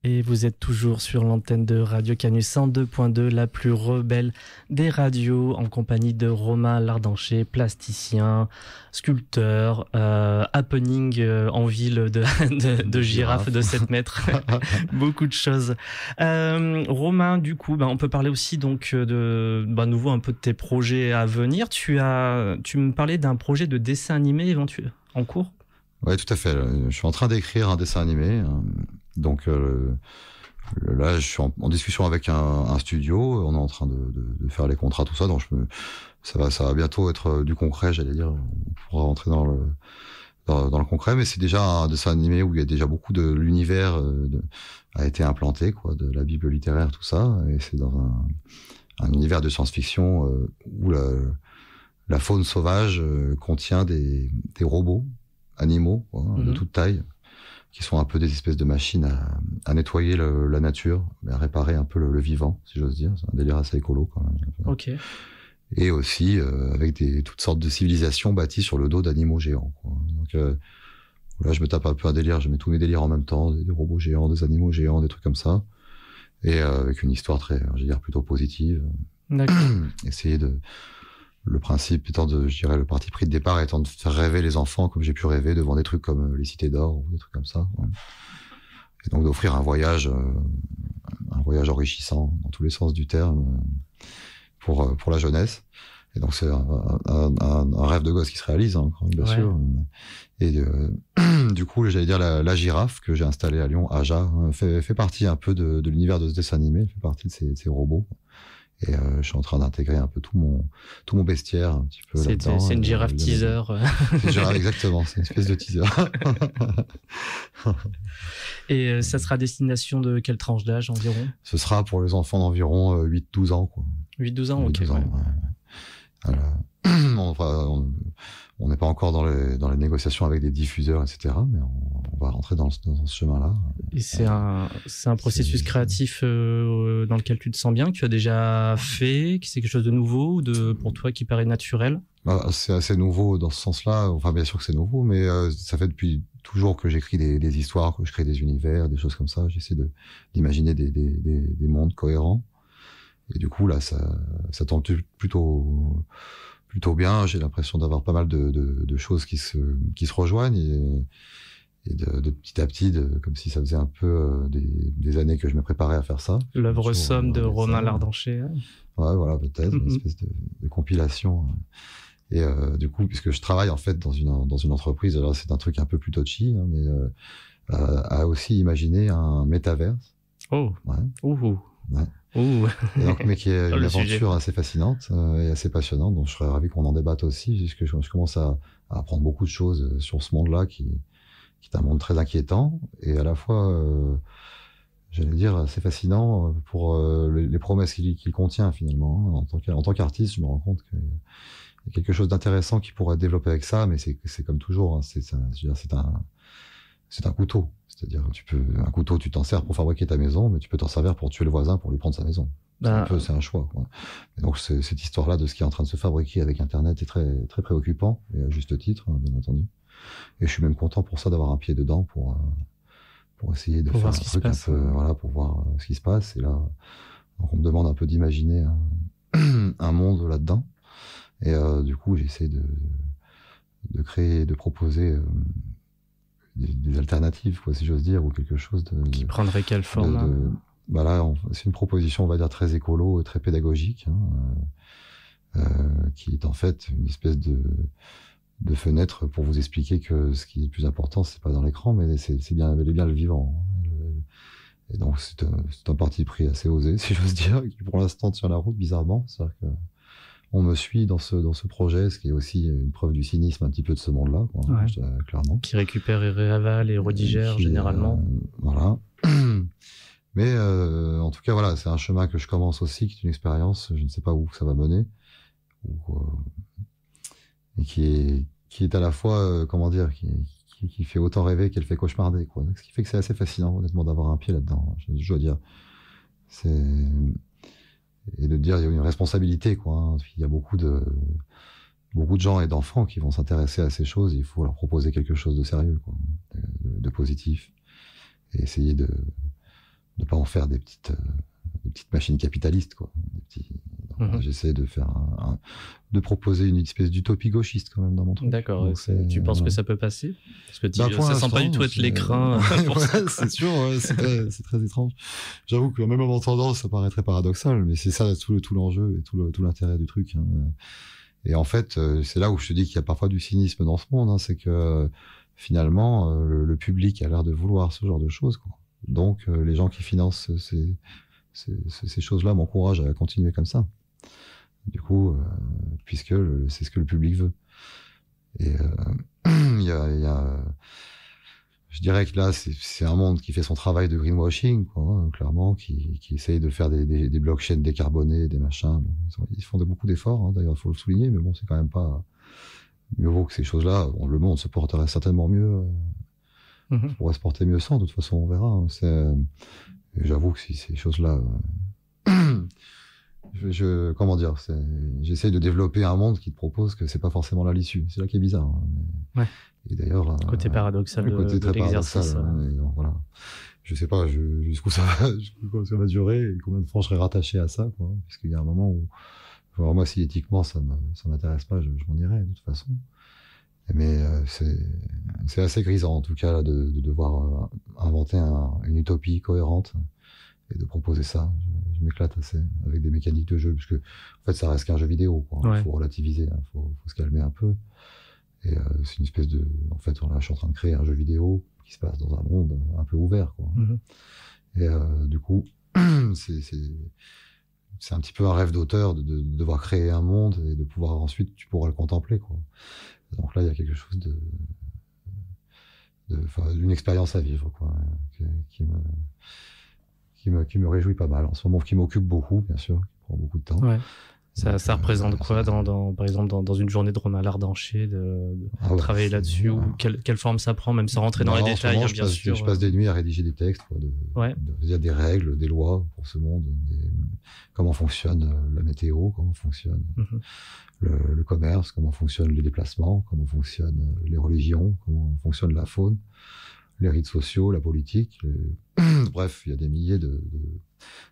[SPEAKER 1] Et vous êtes toujours sur l'antenne de Radio Canu 102.2, la plus rebelle des radios, en compagnie de Romain Lardancher, plasticien, sculpteur, happening en ville de girafes de 7 mètres, beaucoup de choses. Romain, du coup, on peut parler aussi donc de nouveau un peu de tes projets à venir. Tu me parlais d'un projet de dessin animé éventuel en cours?
[SPEAKER 2] Oui, tout à fait. Je suis en train d'écrire un dessin animé. Donc là, je suis en discussion avec un studio. On est en train de faire les contrats, tout ça. Donc ça va bientôt être du concret, j'allais dire. On pourra rentrer dans le concret, mais c'est déjà un dessin animé où il y a déjà beaucoup de l'univers a été implanté, quoi, de la Bible littéraire, tout ça. Et c'est dans un univers de science-fiction où la faune sauvage contient des robots, animaux, quoi, de toute taille, qui sont un peu des espèces de machines à nettoyer la nature, à réparer un peu le vivant, si j'ose dire. C'est un délire assez écolo, quand même.
[SPEAKER 1] Ok.
[SPEAKER 2] Et aussi avec toutes sortes de civilisations bâties sur le dos d'animaux géants, quoi. Donc là, je me tape un peu un délire, je mets tous mes délires en même temps, des robots géants, des animaux géants, des trucs comme ça, et avec une histoire très, je veux dire, plutôt positive.
[SPEAKER 1] D'accord.
[SPEAKER 2] Essayer le principe étant je dirais, le parti pris de départ étant de faire rêver les enfants comme j'ai pu rêver devant des trucs comme les Cités d'Or ou des trucs comme ça. Ouais. Et donc d'offrir un voyage enrichissant dans tous les sens du terme pour la jeunesse. Et donc c'est un rêve de gosse qui se réalise, hein, bien sûr. Et du coup, j'allais dire la girafe que j'ai installée à Lyon, Aja, fait partie un peu de l'univers de ce dessin animé, fait partie de ces robots. Et je suis en train d'intégrer un peu tout mon bestiaire un petit peu là-dedans.
[SPEAKER 1] C'est une girafe teaser.
[SPEAKER 2] Exactement, c'est une espèce de teaser.
[SPEAKER 1] Et ça sera à destination de quelle tranche d'âge environ?
[SPEAKER 2] Ce sera pour les enfants d'environ 8-12 ans, quoi.
[SPEAKER 1] 8-12 ans, ok.
[SPEAKER 2] 12 ans, ouais. Voilà. On n'est pas encore dans les négociations avec des diffuseurs, etc. Mais on va rentrer dans ce chemin-là.
[SPEAKER 1] Et c'est un processus créatif dans lequel tu te sens bien, que tu as déjà fait, que c'est quelque chose de nouveau ou pour toi qui paraît naturel?
[SPEAKER 2] C'est assez nouveau dans ce sens-là. Enfin, bien sûr que c'est nouveau, mais ça fait depuis toujours que j'écris des histoires, que je crée des univers, des choses comme ça. J'essaie d'imaginer des mondes cohérents. Et du coup, là, ça tombe plutôt bien. J'ai l'impression d'avoir pas mal de choses qui se rejoignent et de petit à petit, comme si ça faisait un peu des années que je me préparais à faire ça.
[SPEAKER 1] L'œuvre somme de Romain Lardancher.
[SPEAKER 2] Ouais, voilà, peut-être, une espèce de compilation. Et du coup, puisque je travaille en fait dans une entreprise, alors c'est un truc un peu plus touchy, hein, mais à aussi imaginer un métaverse.
[SPEAKER 1] Oh.
[SPEAKER 2] Ouais.
[SPEAKER 1] Ouh.
[SPEAKER 2] Ouais.
[SPEAKER 1] Ouh.
[SPEAKER 2] Et donc, mais qui est une aventure
[SPEAKER 1] sujet
[SPEAKER 2] assez fascinante et assez passionnante, donc je serais ravi qu'on en débatte aussi, puisque je commence à apprendre beaucoup de choses sur ce monde-là qui est un monde très inquiétant et à la fois, j'allais dire, assez fascinant pour les promesses qu'il contient finalement. En tant qu'artiste, je me rends compte qu'il y a quelque chose d'intéressant qui pourrait être développé avec ça, mais c'est comme toujours, hein, c'est un couteau. C'est-à-dire, un couteau, tu t'en sers pour fabriquer ta maison, mais tu peux t'en servir pour tuer le voisin pour lui prendre sa maison. C'est un choix, quoi. Et donc, cette histoire-là de ce qui est en train de se fabriquer avec Internet est très, très préoccupant, et à juste titre, hein, bien entendu. Et je suis même content pour ça d'avoir un pied dedans pour essayer de faire un truc un peu, voilà, pour voir ce qui se passe. Et là, donc on me demande un peu d'imaginer un monde là-dedans. Et du coup, j'essaie de créer, de proposer des alternatives, quoi, si j'ose dire, ou quelque chose
[SPEAKER 1] qui prendrait quelle forme?
[SPEAKER 2] Là, c'est une proposition, on va dire, très écolo et très pédagogique, hein, qui est en fait une espèce de fenêtre pour vous expliquer que ce qui est le plus important, c'est pas dans l'écran, mais c'est bien le vivant. Et donc c'est un parti pris assez osé, si j'ose dire, qui pour l'instant tient la route bizarrement. C'est-à-dire que on me suit dans ce projet, ce qui est aussi une preuve du cynisme un petit peu de ce monde-là, quoi,
[SPEAKER 1] ouais.
[SPEAKER 2] Clairement.
[SPEAKER 1] Qui récupère et réavale et redigère généralement.
[SPEAKER 2] Voilà. Mais en tout cas, voilà, c'est un chemin que je commence aussi, qui est une expérience, je ne sais pas où ça va mener, et qui est à la fois, comment dire, qui fait autant rêver qu'elle fait cauchemarder, quoi. Donc, ce qui fait que c'est assez fascinant, honnêtement, d'avoir un pied là-dedans. Je dois dire, et de dire il y a une responsabilité, quoi, hein. Il y a beaucoup de gens et d'enfants qui vont s'intéresser à ces choses. Il faut leur proposer quelque chose de sérieux, quoi, de positif, et essayer de pas en faire des petites machines capitalistes, quoi. J'essaie de faire de proposer une espèce d'utopie gauchiste quand même dans mon truc.
[SPEAKER 1] D'accord. Tu penses que ça peut passer? Parce que ça semble pas du tout être l'écran.
[SPEAKER 2] Ouais, c'est sûr, ouais, c'est très étrange. J'avoue que même en entendant, ça paraît très paradoxal, mais c'est ça tout l'enjeu et tout l'intérêt du truc. Hein. Et en fait, c'est là où je te dis qu'il y a parfois du cynisme dans ce monde, hein, c'est que finalement, le public a l'air de vouloir ce genre de choses, quoi. Donc, les gens qui financent ces choses-là m'encouragent à continuer comme ça. Du coup, puisque c'est ce que le public veut. Et je dirais que là, c'est un monde qui fait son travail de greenwashing, quoi, hein, clairement, qui essaye de faire des blockchains décarbonés, des machins. Bon, ils font beaucoup d'efforts, hein, d'ailleurs, il faut le souligner, mais bon, c'est quand même pas mieux vaut que ces choses-là. Bon, le monde se porterait certainement mieux, pourrait se porter mieux sans, de toute façon, on verra. Hein, j'avoue que si ces choses-là, comment dire, j'essaye de développer un monde qui te propose que c'est pas forcément là l'issue. C'est là qui est bizarre. Hein, mais,
[SPEAKER 1] ouais.
[SPEAKER 2] Et d'ailleurs,
[SPEAKER 1] le côté paradoxal de l'exercice.
[SPEAKER 2] Voilà. Je sais pas jusqu'où ça va durer et combien de fois je serai rattaché à ça, quoi. Parce qu'il y a un moment où, alors moi, si éthiquement ça m'intéresse pas, je m'en irai de toute façon. Mais c'est assez grisant en tout cas là, de devoir inventer une utopie cohérente et de proposer ça. Je m'éclate assez avec des mécaniques de jeu, parce que en fait ça reste qu'un jeu vidéo, quoi. Ouais. Faut relativiser, hein, faut se calmer un peu. Et c'est une espèce de, en fait, je suis en train de créer un jeu vidéo qui se passe dans un monde un peu ouvert, quoi. Et du coup, c'est un petit peu un rêve d'auteur de devoir créer un monde et de pouvoir ensuite tu pourras le contempler, quoi. Donc là, il y a quelque chose d'une expérience à vivre, quoi, qui me réjouit pas mal en ce moment, qui m'occupe beaucoup, bien sûr, qui prend beaucoup de temps.
[SPEAKER 1] Ouais. Ça représente quoi, par exemple, dans une journée de Romain Lardancher, de travailler là-dessus, ou quelle forme ça prend, même sans rentrer dans les détails,
[SPEAKER 2] moment,
[SPEAKER 1] bien sûr.
[SPEAKER 2] Je passe des nuits à rédiger des textes, quoi, il y a des règles, des lois pour ce monde, comment fonctionne la météo, comment fonctionne le commerce, comment fonctionnent les déplacements, comment fonctionnent les religions, comment fonctionne la faune, les rites sociaux, la politique. Bref, il y a des milliers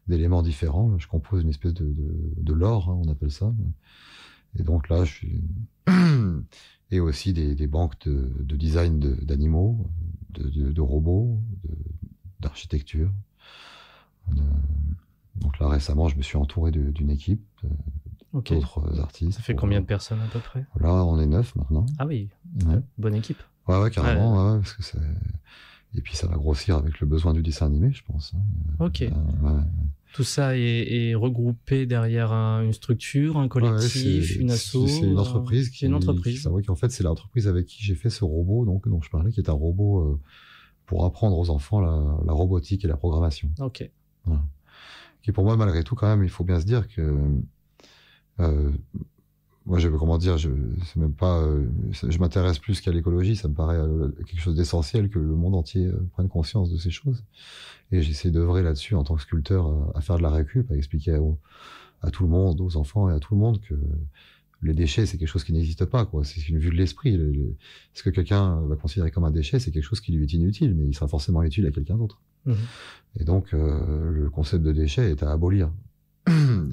[SPEAKER 2] d'éléments différents. Là, je compose une espèce de lore, hein, on appelle ça. Et donc là, et aussi des banques de design d'animaux, de robots, d'architecture. Donc là, récemment, je me suis entouré d'une équipe d'autres artistes.
[SPEAKER 1] Ça fait combien de personnes à peu près?
[SPEAKER 2] Là, on est 9 maintenant.
[SPEAKER 1] Ah oui,
[SPEAKER 2] ouais.
[SPEAKER 1] Bonne équipe.
[SPEAKER 2] Ouais, carrément, ouais, parce que et puis ça va grossir avec le besoin du dessin animé, je pense.
[SPEAKER 1] Ok. Tout ça est regroupé derrière une structure, un collectif, une asso.
[SPEAKER 2] C'est une entreprise. C'est une entreprise. En fait, c'est l'entreprise avec qui j'ai fait ce robot, dont je parlais, qui est un robot pour apprendre aux enfants la robotique et la programmation.
[SPEAKER 1] Ok.
[SPEAKER 2] Voilà. Qui pour moi, malgré tout, quand même, il faut bien se dire que moi, c'est même pas, je m'intéresse plus qu'à l'écologie. Ça me paraît quelque chose d'essentiel que le monde entier prenne conscience de ces choses. Et j'essaie d'œuvrer là-dessus en tant que sculpteur, à faire de la récup, à expliquer à tout le monde, aux enfants et à tout le monde que les déchets, c'est quelque chose qui n'existe pas, quoi. C'est une vue de l'esprit. Ce que quelqu'un va considérer comme un déchet, c'est quelque chose qui lui est inutile, mais il sera forcément utile à quelqu'un d'autre. Et donc, le concept de déchet est à abolir.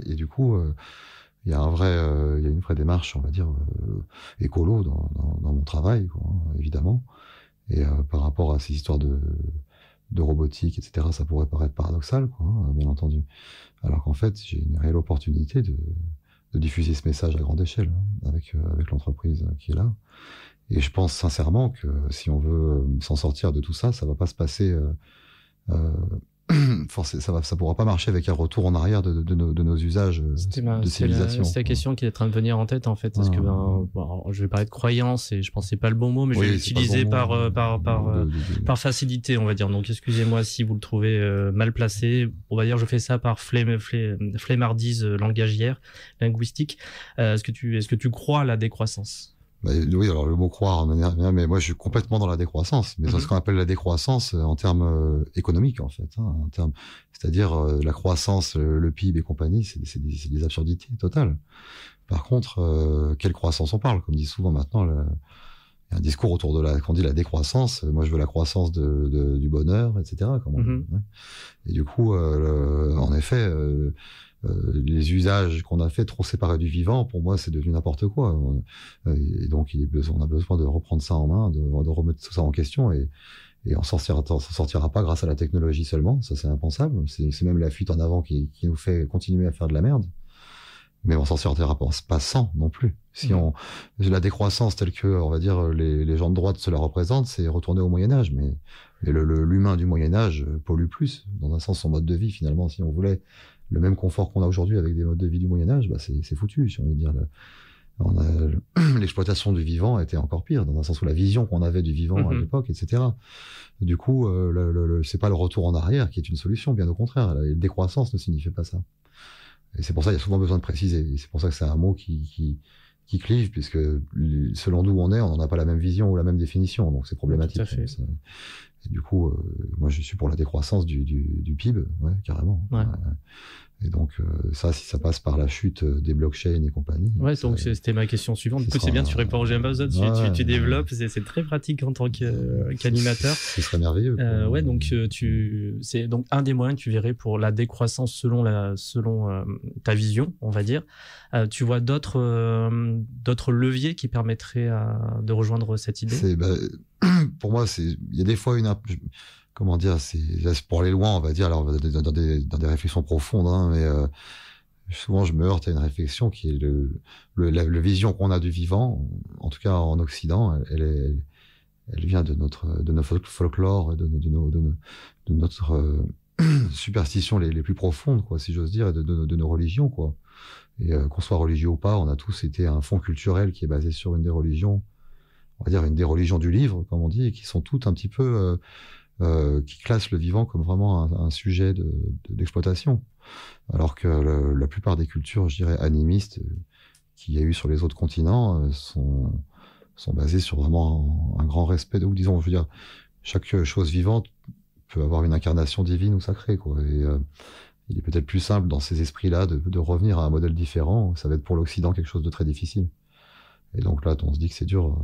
[SPEAKER 2] Et du coup, il y a une vraie démarche, on va dire, écolo dans mon travail, quoi, évidemment. Et par rapport à ces histoires de robotique, etc., ça pourrait paraître paradoxal, quoi, bien entendu. Alors qu'en fait, j'ai une réelle opportunité de diffuser ce message à grande échelle, hein, avec l'entreprise qui est là. Et je pense sincèrement que si on veut s'en sortir de tout ça, ça va pas se passer. Ça pourra pas marcher avec un retour en arrière de nos usages de civilisation.
[SPEAKER 1] C'est la question qui est en train de venir en tête, en fait. Parce que je vais parler de croyance et je pense que c'est pas le bon mot, mais je vais l'utiliser par facilité, on va dire. Donc excusez-moi si vous le trouvez mal placé. On va dire je fais ça par flemmardise langagière, linguistique. Est-ce que tu crois à la décroissance?
[SPEAKER 2] Oui, alors le mot croire, mais moi je suis complètement dans la décroissance. Mais c'est ce qu'on appelle la décroissance en termes économiques, en fait. Hein, c'est-à-dire la croissance, le PIB et compagnie, c'est des absurdités totales. Par contre, quelle croissance on parle? Comme dit souvent maintenant y a un discours autour de qu'on dit la décroissance. Moi, je veux la croissance du bonheur, etc. Comme on dit, ouais. Et du coup, en effet, les usages qu'on a fait trop séparés du vivant, pour moi, c'est devenu n'importe quoi. Et donc, on a besoin de reprendre ça en main, de remettre tout ça en question, et on s'en sortira pas grâce à la technologie seulement. Ça, c'est impensable. C'est même la fuite en avant qui nous fait continuer à faire de la merde. Mais on s'en sortira pas sans non plus. Si la décroissance telle que, on va dire, les gens de droite se la représentent, c'est retourner au Moyen-Âge. Mais l'humain du Moyen-Âge pollue plus, dans un sens, son mode de vie, finalement. Si on voulait le même confort qu'on a aujourd'hui avec des modes de vie du Moyen-Âge, bah, c'est foutu, si on veut dire. L'exploitation du vivant était encore pire, dans un sens où la vision qu'on avait du vivant à l'époque, etc. Du coup, c'est pas le retour en arrière qui est une solution, bien au contraire. La décroissance ne signifie pas ça. Et c'est pour ça qu'il y a souvent besoin de préciser. Et c'est pour ça que c'est un mot qui clive, puisque selon d'où on est, on n'en a pas la même vision ou la même définition. Donc c'est problématique.
[SPEAKER 1] Tout à fait.
[SPEAKER 2] Et du coup, moi je suis pour la décroissance du PIB, ouais, carrément.
[SPEAKER 1] Ouais.
[SPEAKER 2] Et donc ça, si ça passe par la chute des blockchains et compagnie.
[SPEAKER 1] Ouais, donc c'était ma question suivante. Du coup, c'est bien, tu réponds aux Amazon, tu développes, c'est très pratique en tant qu'animateur.
[SPEAKER 2] Ce serait merveilleux.
[SPEAKER 1] Ouais, donc c'est donc un des moyens que tu verrais pour la décroissance selon ta vision, on va dire. Tu vois d'autres leviers qui permettraient de rejoindre cette idée?
[SPEAKER 2] Pour moi, il y a des fois comment dire, c'est pour aller loin, on va dire, alors dans des réflexions profondes, hein, mais souvent je me heurte à une réflexion qui est la vision qu'on a du vivant, en tout cas en Occident, elle vient de notre folklore, de notre superstition les plus profondes, quoi, si j'ose dire, et de nos religions, quoi. Et qu'on soit religieux ou pas, on a tous été un fond culturel qui est basé sur une des religions, on va dire une des religions du livre, comme on dit, et qui sont toutes un petit peu qui classent le vivant comme vraiment un sujet d'exploitation. Alors que la plupart des cultures, je dirais, animistes qu'il y a eu sur les autres continents sont basées sur vraiment un grand respect ou disons, je veux dire, chaque chose vivante peut avoir une incarnation divine ou sacrée, quoi. Et il est peut-être plus simple dans ces esprits-là de revenir à un modèle différent. Ça va être pour l'Occident quelque chose de très difficile. Et donc là, on se dit que c'est dur,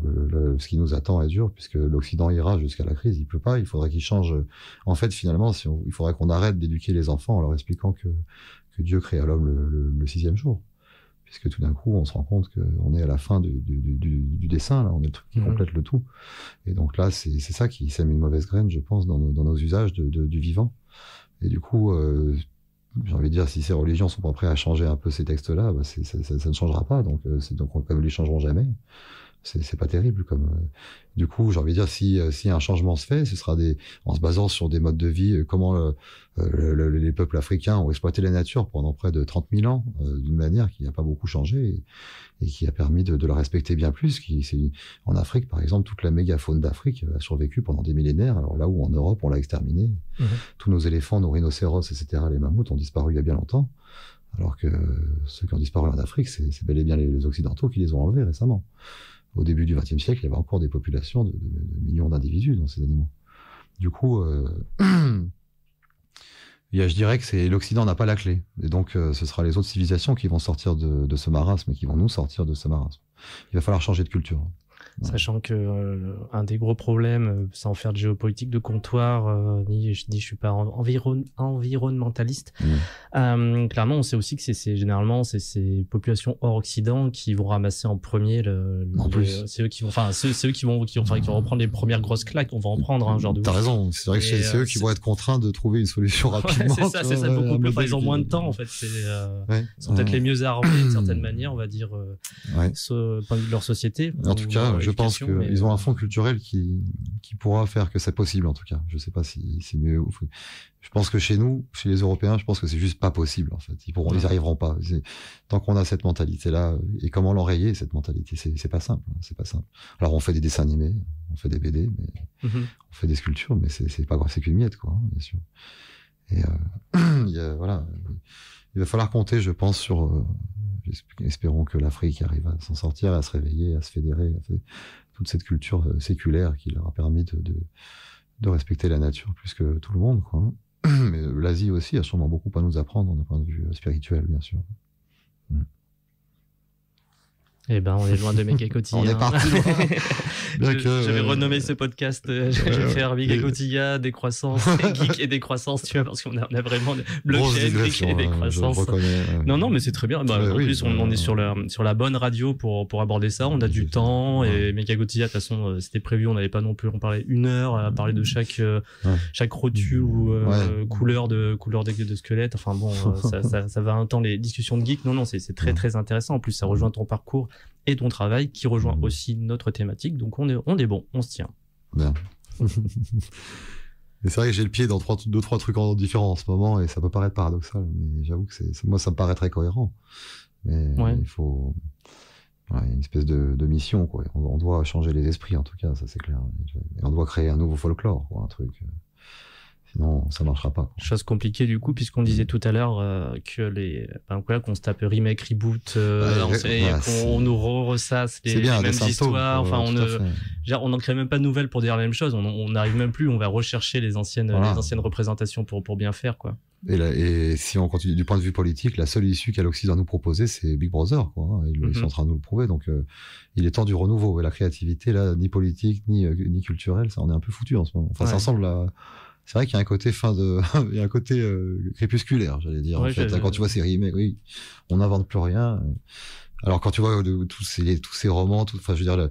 [SPEAKER 2] ce qui nous attend est dur, puisque l'Occident ira jusqu'à la crise, il peut pas, il faudrait qu'il change. En fait, finalement, il faudrait qu'on arrête d'éduquer les enfants en leur expliquant que Dieu créa l'homme le 6e jour. Puisque tout d'un coup, on se rend compte qu'on est à la fin du dessin, là, on est le truc qui complète le tout. Et donc là, c'est ça qui sème une mauvaise graine, je pense, dans nos usages du vivant. Et du coup, j'ai envie de dire, si ces religions sont pas prêtes à changer un peu ces textes-là, bah ça ne changera pas. Donc, comme ils les changeront jamais, c'est pas terrible. Du coup, j'ai envie de dire, si un changement se fait, ce sera en se basant sur des modes de vie, comment les peuples africains ont exploité la nature pendant près de 30 000 ans, d'une manière qui n'a pas beaucoup changé et qui a permis de la respecter bien plus. En Afrique, par exemple, toute la mégafaune d'Afrique a survécu pendant des millénaires. Alors là où en Europe, on l'a exterminé. Tous nos éléphants, nos rhinocéros, etc., les mammouths ont disparu il y a bien longtemps. Alors que ceux qui ont disparu en Afrique, c'est bel et bien les Occidentaux qui les ont enlevés récemment. Au début du XXe siècle, il y avait encore des populations de millions d'individus dans ces animaux. Du coup, je dirais que l'Occident n'a pas la clé. Et donc, ce sera les autres civilisations qui vont sortir de ce marasme et qui vont nous sortir de ce marasme. Il va falloir changer de culture.
[SPEAKER 1] Sachant que un des gros problèmes, sans faire de géopolitique de comptoir, je suis pas environnementaliste. Clairement, on sait aussi que c'est généralement ces populations hors Occident qui vont ramasser en premier c'est eux qui vont reprendre les premières grosses claques. On va en prendre un genre de.
[SPEAKER 2] T'as raison. C'est vrai que c'est eux qui vont être contraints de trouver une solution rapidement.
[SPEAKER 1] Ouais, c'est ça beaucoup plus. Enfin, ils ont moins de temps en fait. Ils sont peut-être les mieux armés d'une certaine manière, on va dire, point de vue de leur société.
[SPEAKER 2] En tout cas, je pense qu'ils ont un fond culturel qui pourra faire que c'est possible, en tout cas. Je sais pas si c'est mieux. Je pense que chez nous, chez les Européens, je pense que c'est juste pas possible, en fait. Ils y arriveront pas. Tant qu'on a cette mentalité-là, et comment l'enrayer, cette mentalité, c'est pas simple. C'est pas simple. Alors, on fait des dessins animés, on fait des BD, mais on fait des sculptures, mais c'est pas grave, c'est qu'une miette, quoi, bien sûr. Et, voilà. Il va falloir compter, je pense, sur, espérons que l'Afrique arrive à s'en sortir, à se réveiller, à se fédérer, toute cette culture séculaire qui leur a permis de respecter la nature plus que tout le monde, quoi. Mais l'Asie aussi a sûrement beaucoup à nous apprendre d'un point de vue spirituel, bien sûr.
[SPEAKER 1] Eh ben, on est loin de Méga Quotidien.
[SPEAKER 2] On est parti loin.
[SPEAKER 1] Je vais renommer ce podcast. Je vais faire Méga Quotidien, décroissance, geek et décroissance, tu vois, parce qu'on a vraiment blockchain, geek et décroissance. Non, mais c'est très bien. Bah, en plus, on est sur la bonne radio pour aborder ça. On a du temps et Méga Quotidien, de toute façon, c'était prévu. On n'avait pas non plus en parler 1 heure à parler de chaque rotule ou couleur de squelette. Enfin bon, ça va un temps les discussions de geek. Non, c'est très très intéressant. En plus, ça rejoint ton parcours et ton travail qui rejoint aussi notre thématique. Donc on est bon, on se tient.
[SPEAKER 2] Bien. Mais c'est vrai que j'ai le pied dans 2-3 trucs différents en ce moment et ça peut paraître paradoxal, mais j'avoue que moi ça me paraît très cohérent. Mais il faut, il y a une espèce de mission, quoi. On doit changer les esprits, en tout cas, ça c'est clair. Et on doit créer un nouveau folklore, quoi, un truc. Sinon, ça marchera pas.
[SPEAKER 1] Chose compliquée du coup, puisqu'on disait tout à l'heure que qu'on se tape remake, reboot, qu'on nous ressasse les mêmes histoires. Enfin, on n'en crée même pas de nouvelles pour dire la même chose. On n'arrive même plus. On va rechercher les anciennes représentations pour bien faire, quoi.
[SPEAKER 2] Et si on continue du point de vue politique, la seule issue qu'a l'Occident nous proposer, c'est Big Brother, quoi. Ils sont en train de nous le prouver. Donc, il est temps du renouveau. Et la créativité, là, ni politique, ni culturelle, ça, on est un peu foutu en ce moment. Enfin, ça ressemble à. C'est vrai qu'il y a un côté il y a un côté crépusculaire, j'allais dire. En fait, quand tu vois ces remakes, oui, on n'invente plus rien. Alors quand tu vois tous ces romans, enfin, je veux dire,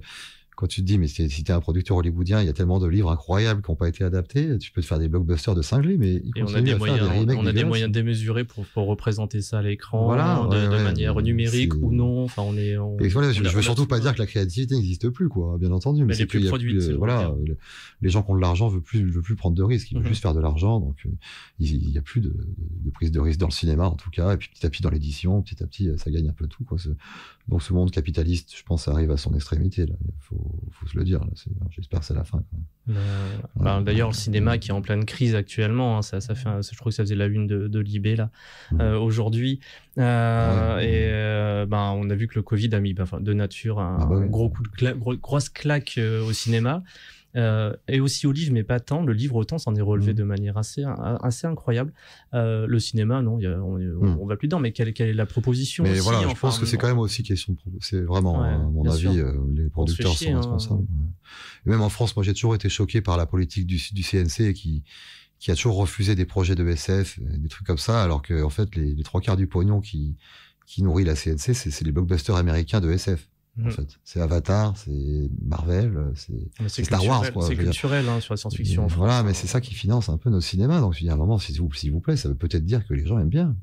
[SPEAKER 2] quand tu te dis, mais si t'es un producteur hollywoodien, il y a tellement de livres incroyables qui n'ont pas été adaptés, tu peux te faire des blockbusters de cinglés, mais
[SPEAKER 1] on a des moyens démesurés pour représenter ça à l'écran, de manière numérique ou non. Enfin,
[SPEAKER 2] je veux surtout pas dire que la créativité n'existe plus, quoi, bien entendu. Mais
[SPEAKER 1] c'est plus produite.
[SPEAKER 2] Les gens qui ont de l'argent veulent plus prendre de risques, ils veulent juste faire de l'argent, donc il y a plus de prise de risque dans le cinéma, en tout cas, et puis petit à petit dans l'édition, petit à petit, ça gagne un peu tout, quoi. Donc ce monde capitaliste, je pense, arrive à son extrémité, là. Faut se le dire, là. J'espère que c'est la fin, quoi.
[SPEAKER 1] D'ailleurs, le cinéma qui est en pleine crise actuellement, hein, ça fait je trouve que ça faisait la une de Libé là aujourd'hui. On a vu que le Covid a mis de nature un gros coup de grosse claque au cinéma. Et aussi au livre, mais pas tant. Le livre, autant, s'en est relevé de manière assez incroyable. Le cinéma, non, on va plus dedans. Mais quelle est la proposition?
[SPEAKER 2] Mais
[SPEAKER 1] aussi,
[SPEAKER 2] voilà, je pense que c'est quand même aussi question de. C'est vraiment, à mon avis, les producteurs sont responsables. Et même en France, moi, j'ai toujours été choqué par la politique du CNC qui a toujours refusé des projets de SF, des trucs comme ça, alors que en fait, les 3/4 du pognon qui nourrit la CNC, c'est les blockbusters américains de SF. En fait, c'est Avatar, c'est Marvel, c'est Star Wars, quoi.
[SPEAKER 1] C'est culturel, sur la science-fiction.
[SPEAKER 2] Voilà, mais c'est ça qui finance un peu nos cinémas. Donc, il y a un moment, s'il vous plaît, ça veut peut-être dire que les gens aiment bien.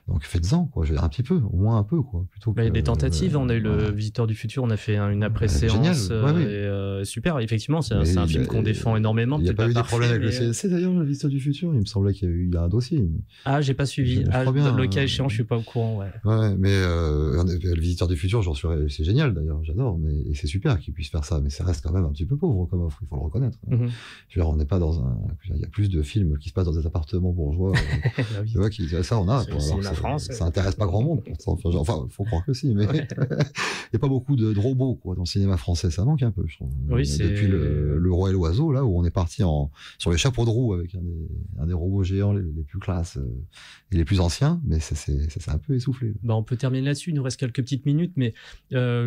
[SPEAKER 2] Donc faites-en, quoi. Je veux dire, un petit peu, au moins un peu, quoi.
[SPEAKER 1] Il y a des tentatives. On a eu le Visiteur du futur, on a fait une après-séance. Super, effectivement, c'est un film qu'on défend énormément.
[SPEAKER 2] Il n'y a pas eu des problèmes avec le CNC d'ailleurs, le Visiteur du futur. Il me semblait qu'il y a un dossier.
[SPEAKER 1] Ah, j'ai pas suivi. Le cas échéant, je suis pas au courant.
[SPEAKER 2] Ouais, mais le Visiteur du futur, c'est génial d'ailleurs, j'adore. Et c'est super qu'il puisse faire ça, mais ça reste quand même un petit peu pauvre comme offre. Il faut le reconnaître. Je veux dire, on n'est pas dans un. Il y a plus de films qui se passent dans des appartements bourgeois. Tu vois, ça on a. Ça intéresse pas grand monde. Enfin, faut croire que si, mais il y a pas beaucoup de robots, quoi, dans le cinéma français. Ça manque un peu, je trouve.
[SPEAKER 1] Oui,
[SPEAKER 2] depuis le Roi et l'Oiseau, là où on est parti sur les chapeaux de roue avec un des robots géants les plus classes et les plus anciens, mais ça s'est un peu essoufflé.
[SPEAKER 1] On peut terminer là-dessus. Il nous reste quelques petites minutes, mais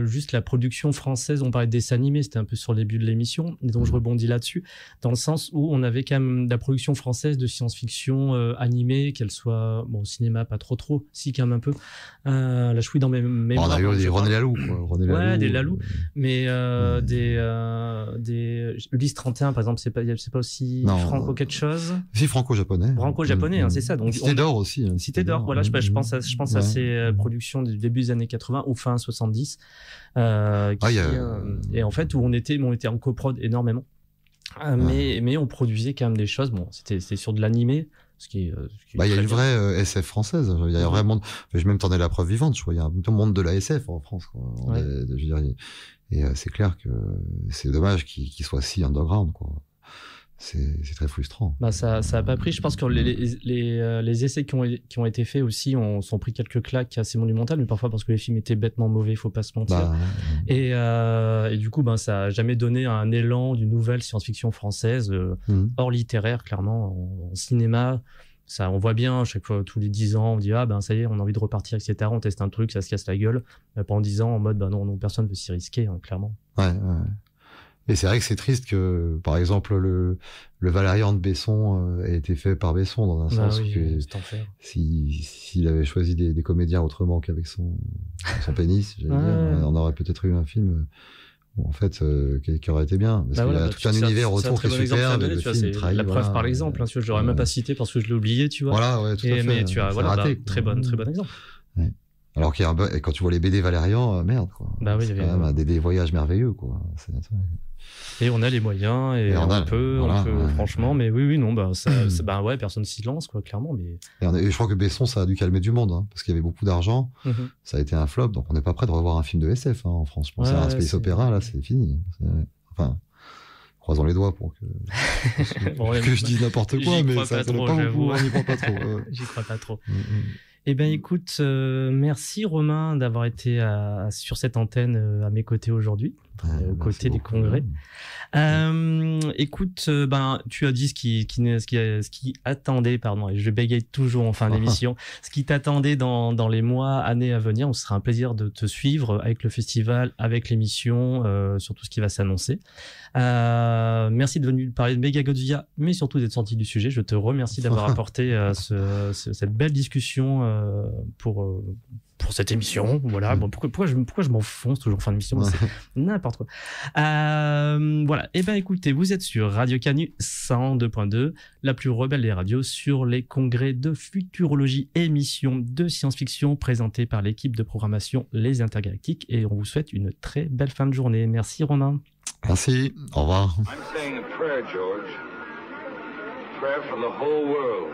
[SPEAKER 1] juste la production française. On parlait de dessins animés, c'était un peu sur le début de l'émission, et donc je rebondis là-dessus, dans le sens où on avait quand même de la production française de science-fiction animée, qu'elle soit au cinéma, pas trop, si quand même un peu. Là, je suis dans mes mémoires.
[SPEAKER 2] On a eu des René Laloux, quoi.
[SPEAKER 1] Des Laloux, mais des Ulysse 31, par exemple, c'est pas aussi franco quelque chose.
[SPEAKER 2] Si, franco-japonais.
[SPEAKER 1] Franco-japonais, c'est ça. Donc
[SPEAKER 2] Cité d'or aussi.
[SPEAKER 1] Cité d'or, voilà. Je pense à ces productions du début des années 80 ou fin 70, et en fait où on était en coprod énormément. Mais on produisait quand même des choses. C'était sur de l'animé. Il y
[SPEAKER 2] a une vraie SF française. Il y a vraiment. Je même t'en ai la preuve vivante. Je crois il y a un monde de la SF en France, quoi. Je veux dire, et c'est clair que c'est dommage qu'il soit si underground, quoi. C'est très frustrant.
[SPEAKER 1] Ça a pas pris. Je pense que les essais qui ont été faits aussi sont pris quelques claques assez monumentales, mais parfois parce que les films étaient bêtement mauvais, faut pas se mentir. Et du coup, ça a jamais donné un élan d'une nouvelle science-fiction française hors littéraire, clairement, en cinéma. ça, on voit bien, chaque fois, tous les 10 ans, on dit, ah ben ça y est, on a envie de repartir, etc. On teste un truc, ça se casse la gueule. Pendant 10 ans, en mode, non, personne ne veut s'y risquer, hein, clairement.
[SPEAKER 2] Ouais. Et c'est vrai que c'est triste que, par exemple, le Valérian de Besson ait été fait par Besson, dans un sens que s'il avait choisi des comédiens autrement qu'avec son pénis, j'allais dire, on aurait peut-être eu un film en fait qui aurait été bien, parce qu'il y a tout un univers autour qui est super.
[SPEAKER 1] La preuve par l'exemple, je l'aurais même pas cité parce que je l'ai oublié, tu vois.
[SPEAKER 2] Voilà, ouais, tout à fait.
[SPEAKER 1] Mais tu as très bon exemple.
[SPEAKER 2] Ouais. Alors qu'il y a et quand tu vois les BD Valérian, merde, quoi. C'est quand même des voyages merveilleux, quoi.
[SPEAKER 1] Et on a les moyens, et on peut, franchement, mais oui, non, personne s'y lance, quoi, clairement. Mais...
[SPEAKER 2] Et je crois que Besson, ça a dû calmer du monde, hein, parce qu'il y avait beaucoup d'argent, ça a été un flop, donc on n'est pas prêt de revoir un film de SF, hein, en France. Je pense à un space opéra, là, c'est fini. Enfin, croisons les doigts pour que je dise n'importe quoi, mais ça ne pas beaucoup, on n'y croit pas trop.
[SPEAKER 1] J'y crois pas trop. Eh ben, écoute, merci Romain d'avoir été sur cette antenne à mes côtés aujourd'hui, aux côtés des congrès. Écoute, tu as dit ce qui attendait, et je bégaye toujours en fin d'émission, ce qui t'attendait dans les mois, années à venir. Ce sera un plaisir de te suivre avec le festival, avec l'émission, sur tout ce qui va s'annoncer. Merci de venir parler de Megagodvia, mais surtout d'être sorti du sujet. Je te remercie d'avoir apporté cette belle discussion pour cette émission. Voilà. Bon, pourquoi je m'enfonce toujours en fin d'émission? C'est n'importe quoi. Voilà. Eh ben, écoutez, vous êtes sur Radio Canu 102.2, la plus rebelle des radios, sur les congrès de futurologie, émission de science-fiction présentée par l'équipe de programmation Les Intergalactiques. Et on vous souhaite une très belle fin de journée. Merci Romain.
[SPEAKER 2] Merci. Au revoir.
[SPEAKER 3] I'm saying a prayer, George. A prayer for the whole world.